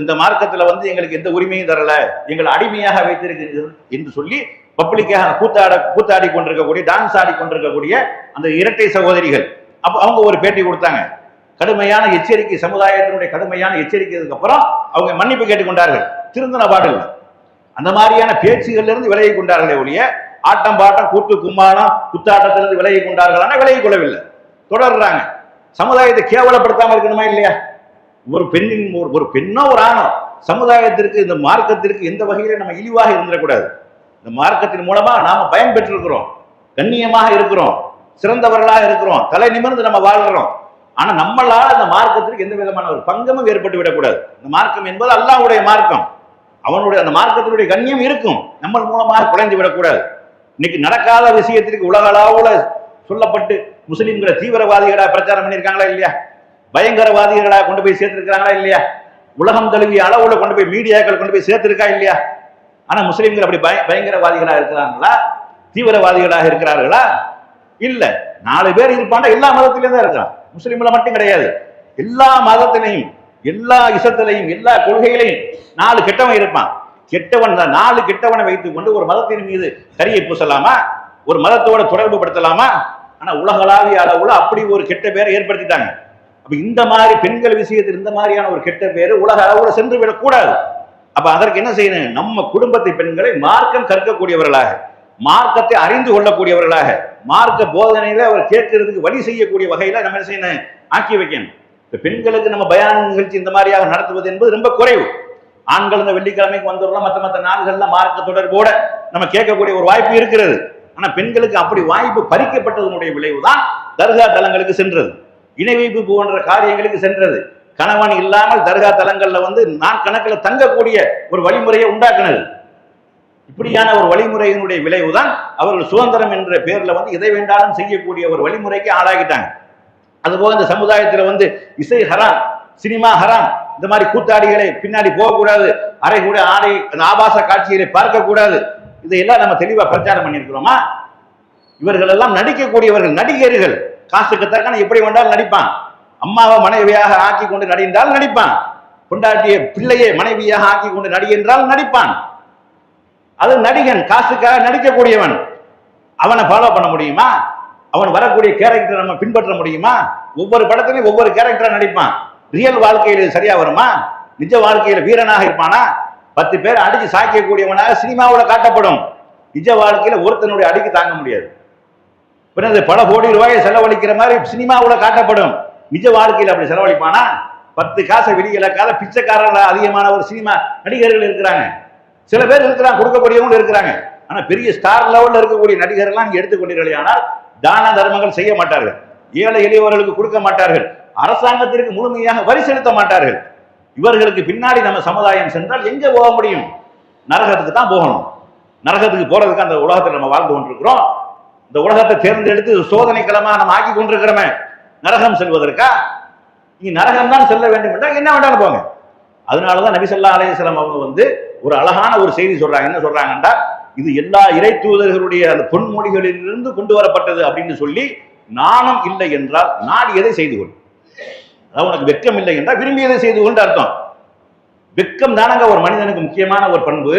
இந்த மார்க்கத்துல வந்து எங்களுக்கு எந்த உரிமையும் தரல, எங்களை அடிமையாக வைத்திருக்கிறது என்று சொல்லி பப்ளிக்காக கூத்தாடி கொண்டிருக்கக்கூடிய, டான்ஸ் ஆடி கொண்டிருக்கக்கூடிய அந்த இரட்டை சகோதரிகள் அப்ப அவங்க ஒரு பேட்டி கொடுத்தாங்க. கடுமையான எச்சரிக்கை, சமுதாயத்தினுடைய கடுமையான எச்சரிக்கைக்கு அப்புறம் அவங்க மன்னிப்பு கேட்டுக்கொண்டார்கள். திருந்தின பாடல் அந்த மாதிரியான பேச்சுகள்ல இருந்து விலகி கொண்டார்களே ஒழிய, ஆட்டம் பாட்டம் கூட்டு கும்மாளம் குத்தாட்டத்திலிருந்து விலகி கொண்டார்களான விலகி கொள்ளவில்லை, தொடர்றாங்க. சமுதாயத்தை கேவலப்படுத்தாம இருக்கணுமா இல்லையா? ஒரு பெண்ணின் ஒரு பெண்ணோ ஒரு ஆணோ சமுதாயத்திற்கு, இந்த மார்க்கத்திற்கு எந்த வகையில நம்ம இழிவாக இருந்துடக்கூடாது. இந்த மார்க்கத்தின் மூலமா நாம பயன் பெற்றிருக்கிறோம், கண்ணியமாக இருக்கிறோம், சிறந்தவர்களாக இருக்கிறோம், தலை நிமிர்ந்து நம்ம வாழ்கிறோம். ஆனா நம்மளால இந்த மார்க்கத்திற்கு எந்த விதமான ஒரு பங்கமும் ஏற்பட்டு விடக்கூடாது. இந்த மார்க்கம் என்பது அல்லாஹ்வுடைய மார்க்கம், அவனுடைய அந்த மார்க்கத்தினுடைய கண்ணியம் இருக்கும், நம்ம மூலமாக குறைந்து விடக்கூடாது. இன்னைக்கு நடக்காத விஷயத்திற்கு உலகளவுல சொல்லப்பட்டு முஸ்லிம்களை தீவிரவாதிகளா பிரச்சாரம் பண்ணியிருக்காங்களா இல்லையா? பயங்கரவாதிகளா கொண்டு போய் சேர்த்திருக்கிறாங்களா இல்லையா? உலகம் தழுவிய அளவுல கொண்டு போய் மீடியாக்கள் கொண்டு போய் சேர்த்திருக்கா இல்லையா? ஆனா முஸ்லிம்கள் அப்படி பயங்கரவாதிகளா இருக்கிறாங்களா, தீவிரவாதிகளாக இருக்கிறார்களா? இல்ல. 4 பேர் இருப்பாண்டா எல்லா மதத்திலையும் தான் இருக்கான், முஸ்லிம்ல மட்டும் கிடையாது. எல்லா மதத்திலையும், எல்லா இசத்திலையும், எல்லா கொள்கைகளையும் 4 கெட்டவன் இருப்பான். கெட்டவன் தான் 4 கெட்டவனை வைத்துக் கொண்டு ஒரு மதத்தின் மீது கரியை பூசலாமா? ஒரு மதத்தோட தொடர்பு படுத்தலாமா? ஆனா உலகளாவிய அளவுல அப்படி ஒரு கெட்ட பேரை ஏற்படுத்திட்டாங்க. அப்ப இந்த மாதிரி பெண்கள் விஷயத்தில் இந்த மாதிரியான ஒரு கெட்ட பேரு உலக அளவுல சென்று விடக்கூடாது. அப்ப அதற்கு என்ன செய்யணும்? நம்ம குடும்பத்தை பெண்களை மார்க்கம் கற்கக்கூடியவர்களாக, மார்க்கத்தை அறிந்து கொள்ளக்கூடியவர்களாக, மார்க்க போதனையில அவர் கேட்கறதுக்கு வழி செய்யக்கூடிய வகையில நம்ம என்ன செய்யணும்? ஆக்கி வைக்கணும். பெண்களுக்கு நம்ம பயான் நிகழ்ச்சி இந்த மாதிரியாக நடத்துவது என்பது ரொம்ப குறைவு. ஆண்கள் இந்த வெள்ளிக்கிழமைக்கு வந்துடலாம், மற்ற நாள்கள்ல மார்க்க தொடர்போட நம்ம கேட்கக்கூடிய ஒரு வாய்ப்பு இருக்கிறது. ஆனா பெண்களுக்கு அப்படி வாய்ப்பு பறிக்கப்பட்டதனுடைய விளைவுதான் தர்கா தலங்களுக்கு சென்றது, இணை வைப்பு போன்ற காரியங்களுக்கு சென்றது. கணவன் இல்லாமல் தர்கா தலங்கள்ல நாட்கணக்கில் தங்கக்கூடிய ஒரு வழிமுறையை உண்டாக்குனது. இப்படியான ஒரு வழிமுறையினுடைய விளைவுதான் அவர்கள் சுதந்திரம் என்ற பேர்ல எதை வேண்டாலும் செய்யக்கூடிய ஒரு வழிமுறைக்கு ஆளாகிட்டாங்க. அதுபோக இந்த சமுதாயத்தில் இசை ஹராம், சினிமா ஹராம், இந்த மாதிரி கூத்தாடிகளை பின்னாடி போகக்கூடாது, அரை கூட ஆடை ஆபாச காட்சிகளை பார்க்கக்கூடாது. இதையெல்லாம் நம்ம தெளிவா பிரச்சாரம் பண்ணியிருக்கிறோமா? இவர்கள் எல்லாம் நடிக்கக்கூடியவர்கள், நடிகர்கள். காசுக்கு தக்கன எப்படி வேண்டாலும் நடிப்பான். அம்மாவை மனைவியாக ஆக்கி கொண்டு நடிந்தால் நடிப்பான், கொண்டாட்டிய பிள்ளையை மனைவியாக ஆக்கி கொண்டு நடிகின்றால் நடிப்பான். அது நடிகன், காசுக்காக நடிக்கக்கூடியவன். அவனை ஃபாலோ பண்ண முடியுமா? அவன் வரக்கூடிய கேரக்டரை நம்ம பின்பற்ற முடியுமா? ஒவ்வொரு படத்திலையும் ஒவ்வொரு கேரக்டரா நடிப்பான். ரியல் வாழ்க்கையில் சரியா வருமா? நிஜ வாழ்க்கையில வீரனாக இருப்பானா? 10 பேர் அடிச்சு சாய்க்கக்கூடியவனாக சினிமாவில் காட்டப்படும். நிஜ வாழ்க்கையில ஒருத்தனுடைய அடிக்கு தாங்க முடியாது. பிறகு பல கோடி ரூபாயை செலவழிக்கிற மாதிரி சினிமாவில் காட்டப்படும். நிஜ வாழ்க்கையில் அப்படி செலவழிப்பானா? 10 காசை வெளியிலக்காத பிச்சைக்காரர்கள் அதிகமான ஒரு சினிமா நடிகர்கள் இருக்கிறாங்க. சில பேர் இருக்கிறாங்க, கொடுக்கக்கூடியவங்க இருக்கிறாங்க. ஆனா பெரிய ஸ்டார் லெவல்ல இருக்கக்கூடிய நடிகர்கள்லாம் நீங்க எடுத்துக்கொண்டீர்கள், ஆனால் தான தர்மங்கள் செய்ய மாட்டார்கள், ஏழை எளியவர்களுக்கு கொடுக்க மாட்டார்கள், அரசாங்கத்திற்கு முழுமையாக வரி செலுத்த மாட்டார்கள். இவர்களுக்கு பின்னாடி நம்ம சமுதாயம் சென்றால் எங்க போக முடியும்? நரகத்துக்கு தான் போகணும். நரகத்துக்கு போறதுக்கு அந்த உலகத்தில் நம்ம வாழ்ந்து கொண்டிருக்கிறோம். இந்த உலகத்தை தேர்ந்தெடுத்து சோதனை களமாக நம்ம ஆக்கி கொண்டிருக்கிறோமே, நரகம் செல்வதற்கா? நீ நரகம் தான் செல்ல வேண்டும் என்றால் என்ன வேண்டாலும் போங்க. அதனாலதான் நபி ஸல்லல்லாஹு அலைஹி வஸல்லம் அவங்க ஒரு அழகான ஒரு செய்தி சொல்றாங்க. என்ன சொல்றாங்கன்னா, இது எல்லா இறை தூதர்களுடைய அந்த பொன்மொழிகளிலிருந்து கொண்டு வரப்பட்டது அப்படின்னு சொல்லி, நாணம் இல்லை என்றால் நாடியதை செய்து கொள். அதாவது உனக்கு வெட்கம் இல்லை என்றால் விரும்பியதை செய்து கொண்டு அர்த்தம். வெட்கம் தானங்க ஒரு மனிதனுக்கு முக்கியமான ஒரு பண்பு.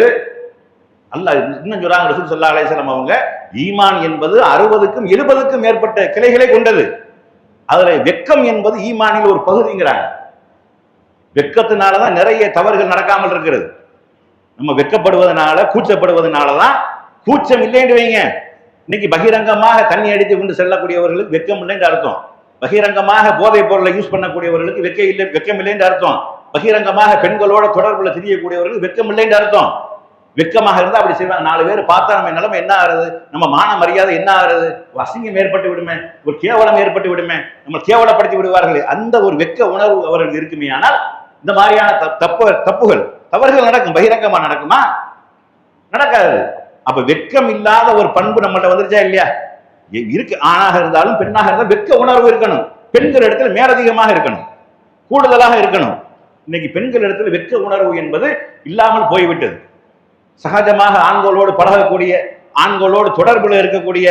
அல்லாஹ் இன்னும் சொல்றாங்க, ரசூல் ஸல்லல்லாஹு அலைஹி வஸல்லம் அவங்க, ஈமான் என்பது 60க்கும் 70க்கும் மேற்பட்ட கிளைகளை கொண்டது. அதுல வெட்கம் என்பது ஈமானில் ஒரு பகுதிங்கிறாங்க. வெட்கத்தினாலதான் நிறைய தவறுகள் நடக்காமல் இருக்கிறது. நம்ம வெட்கப்படுவதனால, கூச்சப்படுவதனாலதான். கூச்சம் இல்லைன்னு வைங்க, இன்னைக்கு பகிரங்கமாக தண்ணி அடித்து கொண்டு செல்லக்கூடியவர்களுக்கு வெட்கம் இல்லைன்னு அர்த்தம். பகிரங்கமாக போதைப் பொருளை யூஸ் பண்ணக்கூடியவர்களுக்கு வெட்கம் இல்லைன்னு அர்த்தம். பகிரங்கமாக பெண்களோட தொடர்புல தெரியக்கூடியவர்களுக்கு வெட்கம் இல்லைன்னு அர்த்தம். வெட்கமாக இருந்தா அப்படி செய்வாங்க. 4 பேர் பார்த்தா நம்ம நிலைமை என்ன ஆகுறது? நம்ம மான மரியாதை என்ன ஆகுறது? அசிங்கம் ஏற்பட்டு விடுமே, ஒரு கேவலம் ஏற்பட்டு விடுமே, நம்ம கேவலப்படுத்தி விடுவார்கள். அந்த ஒரு வெட்க உணர்வு அவர்கள் இருக்குமே. ஆனால் இந்த மாதிரியான தவறுகள் நடக்கும். பகிரங்கமா நடக்குமா? நடக்காது. அப்ப வெட்கம் இல்லாத ஒரு பண்பு நம்மகிட்ட வந்துருச்சா இல்லையா? இருக்கு. ஆணாக இருந்தாலும் பெண்ணாக இருந்தாலும் வெட்க உணர்வு இருக்கணும். பெண்கள் இடத்துல மேலதிகமாக இருக்கணும், கூடுதலாக இருக்கணும். இன்னைக்கு பெண்கள் இடத்துல வெட்க உணர்வு என்பது இல்லாமல் போய்விட்டது. சகஜமாக ஆண்களோடு பழகக்கூடிய, ஆண்களோடு தொடர்புல இருக்கக்கூடிய,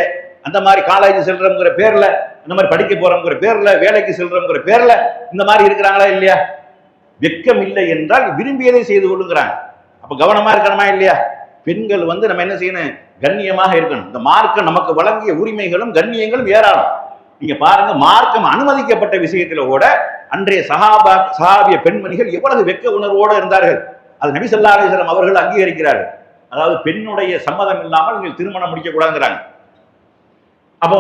அந்த மாதிரி காலேஜ் செல்றோங்கிற பேர்ல, இந்த மாதிரி படிக்க போறோங்கிற பேர்ல, வேலைக்கு செல்றோங்கிற பேர்ல இந்த மாதிரி இருக்கிறாங்களா இல்லையா? வெட்கம் இல்லை என்றால் விரும்பியதை செய்து கொள்ளுங்கிறாங்க. அப்ப கவனமா இருக்கணுமா இல்லையா? பெண்கள் நம்ம என்ன செய்யணும்? கண்ணியமாக இருக்கணும். இந்த மார்க்கம் நமக்கு வழங்கிய உரிமைகளும் கண்ணியங்களும் ஏராளம். நீங்க பாருங்க, மார்க்கம் அனுமதிக்கப்பட்ட விஷயத்துல கூட அன்றைய சஹாபிய பெண்மணிகள் எவ்வளவு வெட்க உணர்வோடு இருந்தார்கள். அது நபி ஸல்லல்லாஹு அலைஹி வஸல்லம் அவர்கள் அங்கீகரிக்கிறார்கள். அதாவது பெண்ணுடைய சம்மதம் இல்லாமல் நீங்கள் திருமணம் முடிக்க கூடாதுங்கிறாங்க. அப்ப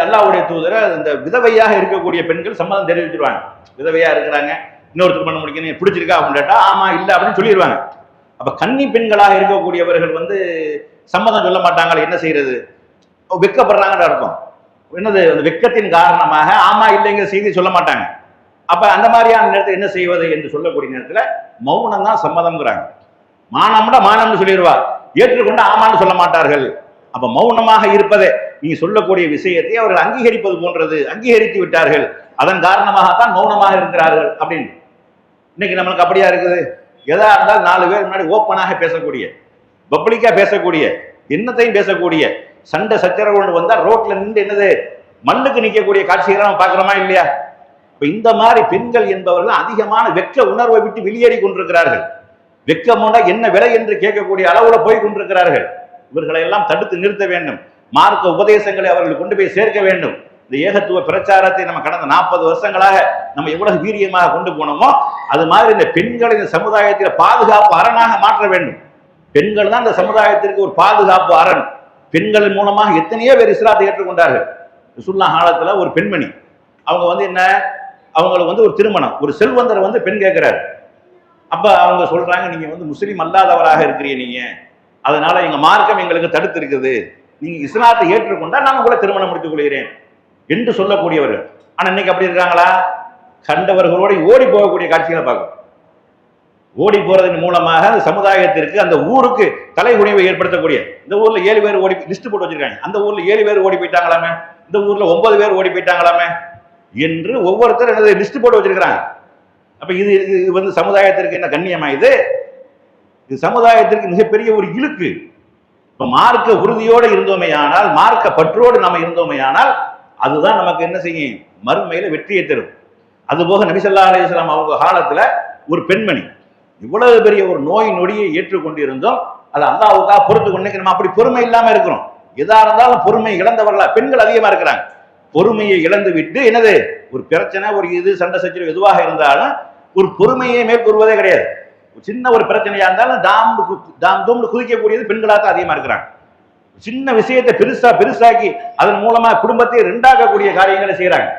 அல்லாஹ்வுடைய தூதர் இந்த விதவையாக இருக்கக்கூடிய பெண்கள் சம்மதம் தெரிவிச்சிருவாங்க. விதவையா இருக்கிறாங்க, இன்னொரு திருமணம் முடிக்கணும், பிடிச்சிருக்கா அப்படின்னு கேட்டா ஆமா இல்ல அப்படின்னு சொல்லிடுவாங்க. அப்ப கன்னி பெண்களாக இருக்கக்கூடியவர்கள் சம்மதம் சொல்ல மாட்டாங்களே, என்ன செய்யறது? வெட்கப்படுறாங்கன்னு அர்த்தம். என்னது? அந்த வெட்கத்தின் காரணமாக ஆமா இல்லைங்கிற செய்தி சொல்ல மாட்டாங்க. அப்ப அந்த மாதிரியான நேரத்தில் என்ன செய்வது என்று சொல்லக்கூடிய நேரத்தில் மௌனம் தான் சம்மதம்ங்கிறாங்க. மானம்னா மானம்னு சொல்லிடுவா, ஏற்றுக்கொண்டு ஆமான்னு சொல்ல மாட்டார்கள். அப்ப மௌனமாக இருப்பதே நீங்க சொல்லக்கூடிய விஷயத்தை அவர்கள் அங்கீகரிப்பது போன்றது, அங்கீகரித்து விட்டார்கள். அதன் காரணமாகத்தான் மௌனமாக இருக்கிறார்கள் அப்படின்னு. இன்னைக்கு நம்மளுக்கு அப்படியா இருக்குது? எதா இருந்தாலும் 4 பேர் முன்னாடி ஓப்பனாக பேசக்கூடிய, பப்ளிக்கா பேசக்கூடிய, என்னத்தையும் பேசக்கூடிய, சண்டை சச்சரவு கொண்டு வந்தா ரோட்ல நின்று என்னது மண்ணுக்கு நிற்கக்கூடிய காட்சிகளை நம்ம பார்க்கிறோமா இல்லையா? இந்த மாதிரி பெண்கள் என்பவர்கள் அதிகமான வெட்க உணர்வை விட்டு வெளியேறி கொண்டிருக்கிறார்கள். வெட்கமோட என்ன விலை என்று கேட்கக்கூடிய அளவுல போய் கொண்டிருக்கிறார்கள். இவர்களை எல்லாம் தடுத்து நிறுத்த வேண்டும். மார்க்க உபதேசங்களை அவர்கள் கொண்டு போய் சேர்க்க வேண்டும். இந்த ஏகத்துவ பிரச்சாரத்தை நம்ம கடந்த 40 வருஷங்களாக நம்ம எவ்வளவு வீரியமாக கொண்டு போனோமோ அது மாதிரி இந்த பெண்களை இந்த சமுதாயத்தில் பாதுகாப்பு அரணாக மாற்ற வேண்டும். பெண்கள் தான் இந்த சமுதாயத்திற்கு ஒரு பாதுகாப்பு அரண். பெண்கள் மூலமாக எத்தனையோ பேர் இஸ்லாத்தை ஏற்றுக்கொண்டார்கள். ரசூலுல்லாஹ் காலத்துல ஒரு பெண்மணி அவங்க என்ன, அவங்களுக்கு ஒரு திருமணம், ஒரு செல்வந்தர் பெண் கேட்கிறாரு. அப்ப அவங்க சொல்றாங்க, நீங்க முஸ்லீம் அல்லாதவராக இருக்கிறீங்க, நீங்க அதனால எங்க மார்க்கம் எங்களுக்கு தடுத்து இருக்குது, நீங்க இஸ்லாத்தை ஏற்றுக்கொண்டா நான் உங்களை திருமணம் முடித்துக் கொள்கிறேன் என்று சொல்லக்கூடியவர்கள். ஆனா இன்னைக்கு அப்படி இருக்காங்களா? கண்டவர்களோடு ஓடி போகக்கூடிய காட்சிகளை பார்க்கும். ஓடி போறதன் மூலமாக அந்த சமுதாயத்திற்கு, அந்த ஊருக்கு தலைகுனிவை ஏற்படுத்தக்கூடிய, இந்த ஊர்ல 7 பேர் ஓடி லிஸ்ட் போட்டு வச்சிருக்காங்க, அந்த ஊர்ல 7 பேர் ஓடி போயிட்டாங்களாமே, இந்த ஊர்ல 9 பேர் ஓடி போயிட்டாங்களாமே என்று ஒவ்வொருத்தர் என்னது லிஸ்ட் போட்டு வச்சிருக்கிறாங்க. அப்ப இது சமுதாயத்திற்கு என்ன கண்ணியமா? இது சமுதாயத்திற்கு மிகப்பெரிய ஒரு இழுக்கு. இப்ப மார்க்க உறுதியோடு இருந்தோமே ஆனால், மார்க்க பற்றோடு நாம இருந்தோமே ஆனால், அதுதான் நமக்கு என்ன செய்யும்? மறுமையில வெற்றியை தரும். அதுபோக நபி ஸல்லல்லாஹு அலைஹி வஸல்லம் அவங்க காலத்துல ஒரு பெண்மணி இவ்வளவு பெரிய ஒரு நோய் நொடியை ஏற்றுக்கொண்டிருந்தோம், அது அல்லாஹ்வுக்காக பொறுத்து கொண்டு நம்ம அப்படி பொறுமை இல்லாம இருக்கிறோம். எதா இருந்தாலும் பொறுமை இழந்தவர்களா பெண்கள் அதிகமா இருக்கிறாங்க. பொறுமையை இழந்து விட்டு என்னது, ஒரு பிரச்சனை, ஒரு இது சண்டை சச்சரவு எதுவாக இருந்தாலும் ஒரு பொறுமையை மேற்கொள்வதே கிடையாது. சின்ன ஒரு பிரச்சனையா இருந்தாலும் தாம் தூம்னு குதிக்கக்கூடியது பெண்களாக தான் அதிகமா இருக்கிறாங்க. சின்ன விஷயத்தை பெருசாக்கி அதன் மூலமா குடும்பத்தை ரெண்டாக்கக்கூடிய காரியங்களை செய்யறாங்க.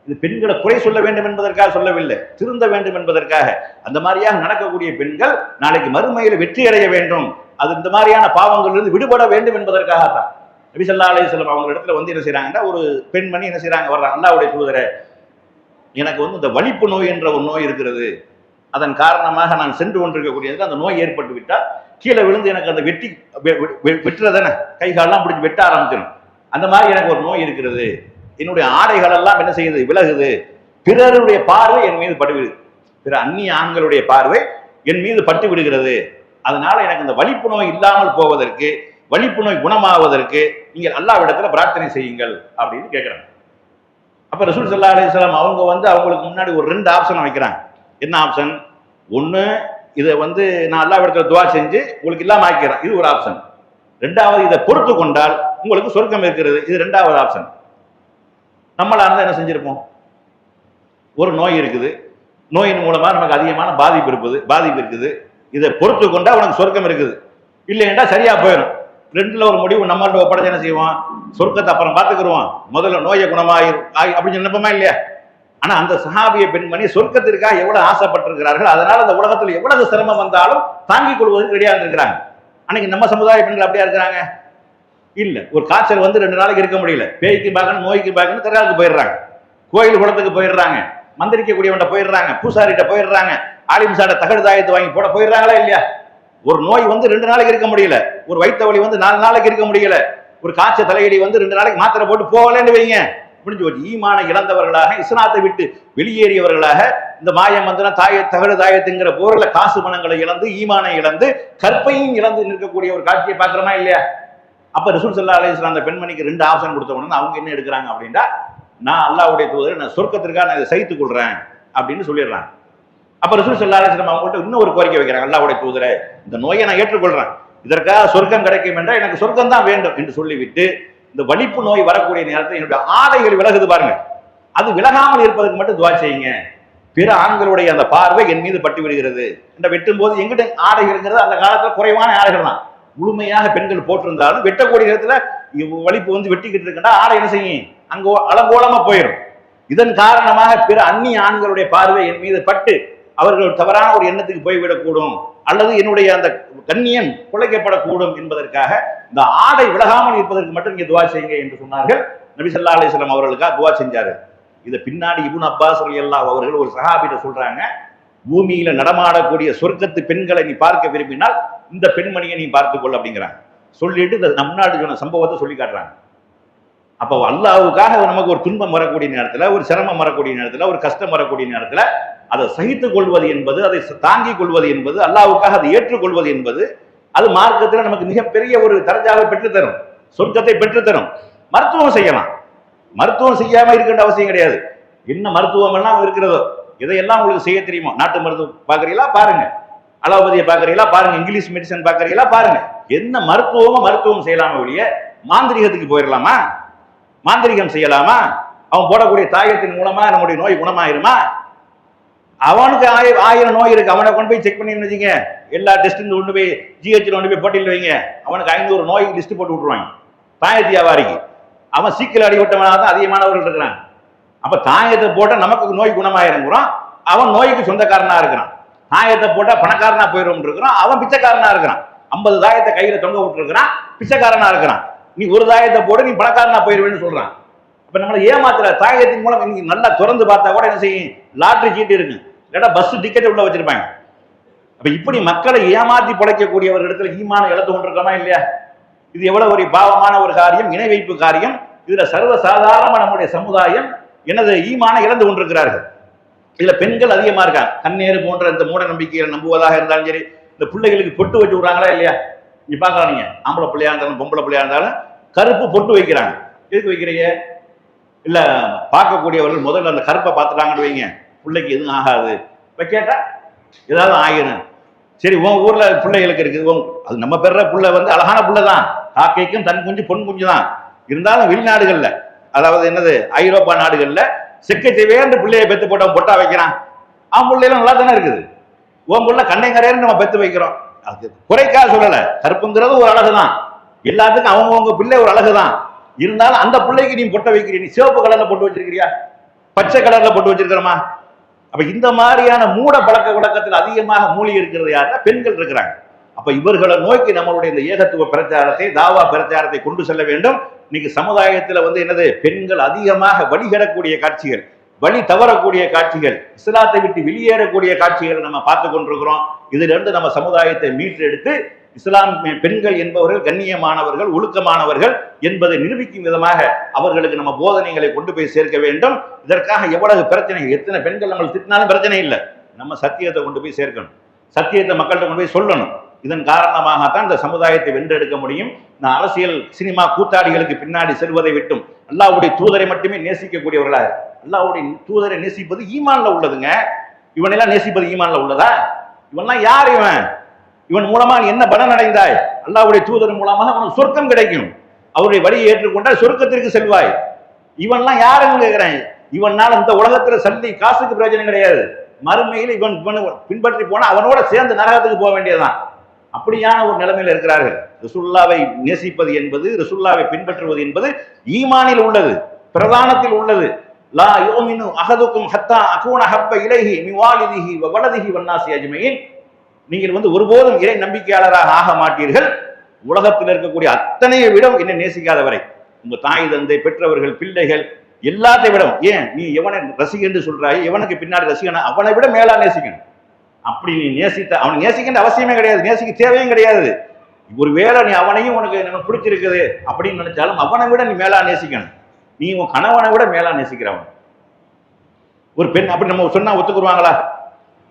இது பெண்களை குறை சொல்ல வேண்டும் என்பதற்காக சொல்லவில்லை, திருந்த வேண்டும் என்பதற்காக. அந்த மாதிரியாக நடக்கக்கூடிய பெண்கள் நாளைக்கு மறுமையில வெற்றி அடைய வேண்டும், அது இந்த மாதிரியான பாவங்களிலிருந்து விடுபட வேண்டும் என்பதற்காகத்தான். நபி ஸல்லல்லாஹு அலைஹி வஸல்லம் அவங்க இடத்துல என்ன செய்யறாங்கன்னா, ஒரு பெண்மணி என்ன செய்யறாங்க, வர்றாங்க, அல்லாஹ்வுடைய தூதரே, எனக்கு இந்த வலிப்பு நோய் என்ற ஒரு நோய் இருக்கிறது, அதன் காரணமாக நான் சென்று கொண்டிருக்கக்கூடியது, அந்த நோய் ஏற்பட்டு விட்டால் கீழே விழுந்து எனக்கு அந்த வெட்டுறதானே, கை காலெல்லாம் பிடிச்சி வெட்ட ஆரம்பிச்சிடும், அந்த மாதிரி எனக்கு ஒரு நோய் இருக்கிறது, என்னுடைய ஆடைகள் எல்லாம் என்ன செய்யுது, விலகுது, பிறருடைய பார்வை என் மீது பட்டுவிடுது, பிற அந்நிய ஆண்களுடைய பார்வை என் மீது பட்டு விடுகிறது, அதனால எனக்கு இந்த வலிப்பு நோய் இல்லாமல் போவதற்கு, வலிப்பு நோய் குணமாவதற்கு நீங்கள் அல்லாஹ்விடத்துல பிரார்த்தனை செய்யுங்கள் அப்படின்னு கேட்கிறாங்க. அப்ப ரசூல் ஸல்லல்லாஹு அலைஹி வஸல்லம் அவங்க அவங்களுக்கு முன்னாடி ஒரு 2 ஆப்ஷன் வைக்கிறாங்க. என்ன ஆப்ஷன்? ஒண்ணு, இதை நான் அல்லாஹ்விடத்துல துஆ செஞ்சு உங்களுக்கு இல்லாம ஆக்கிறேன், இது ஒரு ஆப்ஷன். 2வது, இதை பொறுத்து கொண்டால் உங்களுக்கு சொர்க்கம் இருக்கிறது, இது 2வது ஆப்ஷன். நம்மளா இருந்தா என்ன செஞ்சிருப்போம்? ஒரு நோய் இருக்குது, நோயின் மூலமா நமக்கு அதிகமான பாதிப்பு இருக்குது, இதை பொறுத்து கொண்டா உனக்கு சொர்க்கம் இருக்குது, இல்லைன்னா சரியா போயிடும். 2ல ஒரு முடிவு நம்மள்ட்ட ஒப்படைச்சு என்ன செய்வோம்? சொர்க்கத்தை அப்புறம் பார்த்துக்கிடுவோம், முதல்ல நோயை குணமாயிரும் அப்படின்னு நினைப்போமா இல்லையா? ஆனா அந்த சஹாபிய பெண்மணி சொர்க்கத்திற்காக எவ்வளவு ஆசைப்பட்டிருக்கிறார்கள், அதனால அந்த உலகத்தில் எவ்வளவு சிரமம் வந்தாலும் தாங்கிக் கொள்வதற்கு ரெடியா இருந்திருக்கிறாங்க. அன்னைக்கு நம்ம சமுதாய பெண்கள் அப்படியா இருக்கிறாங்க? இல்ல. ஒரு காய்ச்சல் 2 நாளைக்கு இருக்க முடியல, பேய்க்கு பார்க்கணும், நோய்க்கு பார்க்கணும், தெருவுக்கு போயிடுறாங்க, கோயில் குளத்துக்கு போயிடுறாங்க, மந்திரிக்கக்கூடியவன்ட்ட போயிடுறாங்க, பூசாரிட்ட போயிடுறாங்க, ஆலிம்சாட தகடு தாயத்தை வாங்கி போட போயிடுறாங்களா இல்லையா? ஒரு நோய் 2 நாளைக்கு இருக்க முடியல, ஒரு வயிற்று வலி 4 நாளைக்கு இருக்க முடியல, ஒரு காய்ச்சல் தலையடி 2 நாளைக்கு மாத்திரை போட்டு போகலன்னு வைங்க, முடிஞ்சு போச்சு. ஈமானை இழந்தவர்களாக, இஸ்லாத்தை விட்டு வெளியேறியவர்களாக, இந்த மாயம் தகடு தாயத்துங்கிற போர்ல காசு பணங்களை இழந்து, ஈமானை இழந்து, கற்பையும் இழந்து நிற்கக்கூடிய ஒரு காட்சியை பார்க்கிறோமா இல்லையா? அப்ப ரசூல் ஸல்லல்லாஹு அலைஹி வஸல்லம் அந்த பெண்மணிக்கு 2 ஆப்ஷன் கொடுத்த உடனே அவங்க என்ன எடுக்கிறாங்க அப்படின்னா, நான் அல்லாஹ்வுடைய தூதர், நான் சொர்க்கத்திற்காக நான் இதை சகித்துக் கொள்றேன் அப்படின்னு சொல்லிடுறாங்க. அப்ப ரசூல் ஸல்லல்லாஹு அலைஹி வஸல்லம் அவங்கள்ட்ட இன்னும் ஒரு கோரிக்கை வைக்கிறாங்க, அல்லாஹ்வுடைய தூதரே, இந்த நோயை நான் ஏற்றுக்கொள்றேன், இதற்காக சொர்க்கம் கிடைக்கும் என்றால் எனக்கு சொர்க்கம் தான் வேண்டும் என்று சொல்லிவிட்டு, இந்த வலிப்பு நோய் வரக்கூடிய நேரத்தில் என்னுடைய ஆடைகள் விலகுது பாருங்க, அது விலகாமல் இருப்பதற்கு மட்டும் துஆ செய்யுங்க, பிற ஆண்களுடைய அந்த பார்வை என் மீது பட்டு விடுகிறது. இந்த வெட்டும் போது எங்கிட்ட ஆடைகள்ங்கிறது அந்த காலத்துல குறைவான ஆடைகள் தான், முழுமையாக பெண்கள் போட்டிருந்தாலும் வெட்டக்கூடிய நேரத்துல வலிப்பு வெட்டிக்கிட்டு இருக்கா, ஆடை என்ன செய்யும், அங்க அலங்கோலமா போயிடும். இதன் காரணமாக பிற அந்நிய ஆண்களுடைய பார்வை என் மீது பட்டு அவர்கள் தவறான ஒரு எண்ணத்துக்கு போய்விடக்கூடும், அல்லது என்னுடைய அந்த கண்ணியம் குலைக்கப்படக்கூடும் என்பதற்காக இந்த ஆடை விலகாமல் இருப்பதற்கு மட்டும் நீங்க துஆ செய்யுங்க என்று சொன்னார்கள். நபி ஸல்லல்லாஹு அலைஹி வஸல்லம் அவர்களுக்காக துஆ செஞ்சாரு. இதை பின்னாடி இப்னு அப்பாஸ் ரலியல்லாஹு அவர்கள் ஒரு சஹாபிட்ட சொல்றாங்க, பூமியில நடமாடக்கூடிய சொர்க்கத்து பெண்களை நீ பார்க்க விரும்பினால் இந்த பெண்மணியை நீ பார்த்துக்கொள் அப்படிங்கிறாங்க. சொல்லிட்டு இந்த முன்னாடி சொன்ன சம்பவத்தை சொல்லி காட்டுறாங்க. அப்போ அல்லாஹ்வுக்காக நமக்கு ஒரு துன்பம் வரக்கூடிய நேரத்துல, ஒரு சிரமம் வரக்கூடிய நேரத்துல, ஒரு கஷ்டம் வரக்கூடிய நேரத்துல அதை சகித்துக் கொள்வது என்பது, அதை தாங்கிக் கொள்வது என்பது, அல்லாஹ்வுக்காக அதை ஏற்றுக்கொள்வது என்பது, அது மார்க்கத்தில் நமக்கு மிகப்பெரிய ஒரு தரஜாவை பெற்றுத்தரும், சொர்க்கத்தை பெற்றுத்தரும். மருத்துவம் செய்யலாம், மருத்துவம் செய்யாம இருக்கின்ற அவசியம் கிடையாது. என்ன மருத்துவம் எல்லாம் இருக்கிறதோ இதையெல்லாம் உங்களுக்கு செய்ய தெரியுமா? நாட்டு மருத்துவம் பாக்குறீங்களா பாருங்க, அலோபதியை பாக்குறீங்களா பாருங்க, இங்கிலீஷ் மெடிசன் பாக்குறீங்களா பாருங்க, என்ன மருத்துவமும் மருத்துவம் செய்யலாம ஒழிய மாந்திரிகத்துக்கு போயிடலாமா? மாந்திரிகம் செய்யலாமா? அவன் போடக்கூடிய தாயத்தின் மூலமா நம்முடைய நோய் குணமாயிருமா? அவனுக்கு 1000 நோய் இருக்கு. அவனை கொண்டு போய் செக் பண்ணி வச்சுங்க, எல்லா டெஸ்ட்டும் கொண்டு போய் ஜிஹெச்ல கொண்டு போய் போட்டியில் வைங்க, அவனுக்கு 500 நோய் லிஸ்ட் போட்டு விட்டுருவாங்க தாயத்து வியாபாரிக்கு. அவன் சீக்கிரம் அடிபட்டவனாக தான் அதிகமானவர்கள் இருக்கிறான். அப்ப தாயத்தை போட்டா நமக்கு நோய் குணமாயிருங்கிறான், அவன் நோய்க்கு சொந்தக்காரனா இருக்கிறான். தாயத்தை போட்டா பணக்காரனா போயிடும் இருக்கிறான், அவன் பிச்சைக்காரனா இருக்கிறான். 50 தாயத்தை கையில தொங்க விட்டு இருக்கிறான், பிச்சைக்காரனா இருக்கிறான். நீ ஒரு தாயத்தை போட்டு நீ பணக்காரனா போயிருவேன்னு சொல்றான். அப்ப நம்மளை ஏமாத்துற தாயத்தின் மூலம் இன்னைக்கு நல்லா திறந்து பார்த்தா கூட என்ன செய்யும், லாட்டரி சீட்டு இருக்கு, இல்லைன்னா பஸ் டிக்கெட் உள்ள வச்சிருப்பாங்க. அப்ப இப்படி மக்களை ஏமாத்தி பிழைக்கக்கூடியவர் இடத்துல ஈமான இழந்து கொண்டிருக்கோமா இல்லையா? இது எவ்வளவு ஒரு பாவமான ஒரு காரியம், இணை வைப்பு காரியம். இதுல சர்வசாதாரண நம்முடைய சமுதாயம் எனது ஈமான இழந்து கொண்டிருக்கிறார்கள். இதுல பெண்கள் அதிகமா இருக்காங்க. கண்ணேறு போன்ற இந்த மூட நம்பிக்கையை நம்புவதாக இருந்தாலும் சரி, இந்த பிள்ளைகளுக்கு பொட்டு வச்சு விடுறாங்களா இல்லையா? நீ பார்க்கலாம், நீங்க ஆம்பளை பிள்ளையா இருந்தாலும் பொம்பளை பிள்ளையா இருந்தாலும் கருப்பு பொட்டு வைக்கிறாங்க. எதுக்கு வைக்கிறீங்க? இல்ல பார்க்கக்கூடியவர்கள் முதல்ல அந்த கருப்பை பார்த்துட்டாங்கன்னு வைங்க, பிள்ளைக்கு எதுவும் ஆகாது, கேட்டா ஏதாவது ஆயிரும். சரி, உன் ஊர்ல பிள்ளைகளுக்கு இருக்குது, அது நம்ம பெற புள்ள வந்து அழகான புள்ள தான், காக்கைக்கும் தன் குஞ்சு பொன் குஞ்சு தான். இருந்தாலும் வெளிநாடுகள்ல, அதாவது என்னது ஐரோப்பா நாடுகள்ல செக்கச்சேவேன்னு பிள்ளைய பெத்து போட்டவன் பொட்டா வைக்கிறான். அவன் பிள்ளைகளும் நல்லா தானே இருக்குது. உன் புள்ள கண்ணைங்கரையன்னு நம்ம பெத்து வைக்கிறோம். அது குறைக்காக சொல்லல, கருப்புங்கிறது ஒரு அழகுதான், எல்லாத்துக்கும் அவங்கவுங்க பிள்ளை ஒரு அழகுதான். இருந்தாலும் அந்த பிள்ளைக்கு நீ பொட்டை வைக்கிறீ, நீ சிவப்பு கலர்ல போட்டு வச்சிருக்கிறியா, பச்சை கலர்ல போட்டு வச்சிருக்கிறோமா? அப்ப இந்த மாதிரியான மூட பழக்க வழக்கத்தில் அதிகமாக மூழ்கி இருக்கிறது யாருன்னா பெண்கள் இருக்கிறாங்க. அப்ப இவர்களை நோக்கி நம்மளுடைய இந்த ஏகத்துவ பிரச்சாரத்தை, தாவா பிரச்சாரத்தை கொண்டு செல்ல வேண்டும். இன்னைக்கு சமுதாயத்துல வந்து என்னது, பெண்கள் அதிகமாக வழிகடக்கூடிய காட்சிகள், வழி தவறக்கூடிய காட்சிகள், இஸ்லாத்தை விட்டு வெளியேறக்கூடிய காட்சிகளை நம்ம பார்த்து கொண்டிருக்கிறோம். இதுல இருந்து நம்ம சமுதாயத்தை மீட்டு எடுத்து இஸ்லாம் பெண்கள் என்பவர்கள் கண்ணியமானவர்கள், ஒழுக்கமானவர்கள் என்பதை நிரூபிக்கும் விதமாக அவர்களுக்கு நம்ம போதனைகளை கொண்டு போய் சேர்க்க வேண்டும். இதற்காக எவ்வளவு பிரச்சனை, எத்தனை பெண்கள் நம்ம திட்டினாலும் பிரச்சனை இல்லை, நம்ம சத்தியத்தை கொண்டு போய் சேர்க்கணும், சத்தியத்தை மக்கள்கிட்ட கொண்டு போய் சொல்லணும். இதன் காரணமாகத்தான் இந்த சமுதாயத்தை வென்றெடுக்க முடியும். நான் அரசியல் சினிமா கூத்தாடிகளுக்கு பின்னாடி செல்வதை விட்டும் அல்லாஹ்வுடைய தூதரை மட்டுமே நேசிக்கக்கூடியவர்களாக, அல்லாஹ்வுடைய தூதரை நேசிப்பது ஈமான்ல உள்ளதுங்க. இவனெல்லாம் நேசிப்பது ஈமான்ல உள்ளதா? இவன்லாம் யார்? இவன் மூலமா நீ என்ன பலன் அடைந்தாய்? அல்லாஹ்வுடைய தூதர் மூலமாக உனக்கு சொர்க்கம் கிடைக்கும், அவருடைய வழியை ஏற்றுக்கொண்டால் சொர்க்கத்திற்கு செல்வாய். இவன்லாம் யாருன்னு கேட்கிறேன். இவனால இந்த உலகத்துல சல்லி காசுக்கு பிரயோஜனம் கிடையாது, மறுமையில் இவன் பின்பற்றி போனா அவனோட சேர்ந்து நரகத்துக்கு போக வேண்டியதுதான். அப்படியான ஒரு நிலைமையில இருக்கிறார்கள். ரசூலுல்லாவை நேசிப்பது என்பது, ரசூலுல்லாவை பின்பற்றுவது என்பது ஈமானில் உள்ளது, பிரதானத்தில் உள்ளது. லா யுமினு அஹதுக்கும் ஹத்தா அகூன ஹப்ப இலைஹி மின் வாலிதிஹி வ வலதிஹி வன்னாசி அஜ்மஈன். நீங்கள் வந்து ஒருபோதும் இறை நம்பிக்கையாளராக ஆக மாட்டீர்கள், உலகத்தில் இருக்கக்கூடிய அத்தனையை விட என்னை நேசிக்காதவரை, உங்க தாய் தந்தை பெற்றவர்கள் பிள்ளைகள் எல்லாத்தை விட. ஏன் நீ எவனை ரசிகன் என்று சொல்றாய், எவனுக்கு பின்னாடி ரசிகனா அவனை விட மேலா நேசிக்கணும். அப்படி நீ நேசித்த, அவனை நேசிக்கின்ற அவசியமே கிடையாது, நேசிக்க தேவையும் கிடையாது. ஒருவேளை நீ அவனையும் உனக்கு பிடிச்சிருக்குது அப்படின்னு நினைச்சாலும் அவனை விட நீ மேலா நேசிக்கணும். நீ உன் கணவனை விட மேலா நேசிக்கிறவன். ஒரு பெண் அப்படி நம்ம சொன்னா ஒத்துக்குருவாங்களா?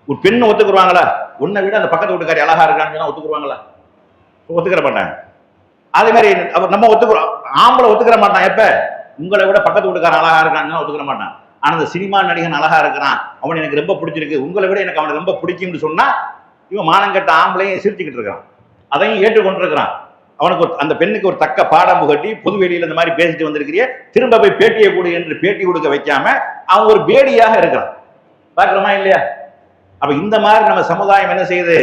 ஒரு பெண்ணு ஒத்துக்குருவாங்களா? உன்னை விட அந்த பக்கத்து வீட்டுக்காரி அழகா இருக்கான்னு சொன்னா ஒத்துக்குருவாங்களா? ஒத்துக்கிற மாட்டாங்க. அதே மாதிரி அவர் நம்ம ஒத்துக்குறோம், ஆம்பளை ஒத்துக்கிற மாட்டான். எப்ப உங்களை விட பக்கத்து வீட்டுக்காரன் அழகா இருக்கான்னு ஒத்துக்கிற மாட்டான். ஆனா அந்த சினிமா நடிகன் அழகா இருக்கிறான், அவன் எனக்கு ரொம்ப பிடிச்சிருக்கு, உங்களை விட எனக்கு அவனை ரொம்ப பிடிக்கும்னு சொன்னா இவன் மானங்கட்ட ஆம்பளையும் சிரிச்சுக்கிட்டு இருக்கிறான், அதையும் ஏற்றுக்கொண்டிருக்கிறான். அவனுக்கு அந்த பெண்ணுக்கு ஒரு தக்க பாடம் புகட்டி பொதுவெளியில் இந்த மாதிரி பேசிட்டு வந்திருக்கிறிய, திரும்ப போய் பேட்டியை கொடு என்று பேட்டி கொடுக்க வைக்காம அவன் ஒரு பேடியாக இருக்கிறான். பார்க்கிறோமா இல்லையா? அப்ப இந்த மாதிரி நம்ம சமுதாயம் என்ன செய்யுது,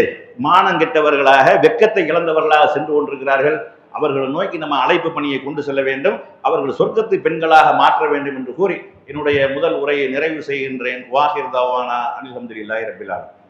மானம் கெட்டவர்களாக, வெட்கத்தை இழந்தவர்களாக சென்று கொண்டிருக்கிறார்கள். அவர்களை நோக்கி நம்ம அழைப்பு பணியை கொண்டு செல்ல வேண்டும், அவர்கள் சொர்க்கத்து பெண்களாக மாற்ற வேண்டும் என்று கூறி என்னுடைய முதல் உரையை நிறைவு செய்கின்றேன். வாஹிர் தாவானா அல்ஹம்துலில்லாஹி ரப்பில் ஆலமீன்.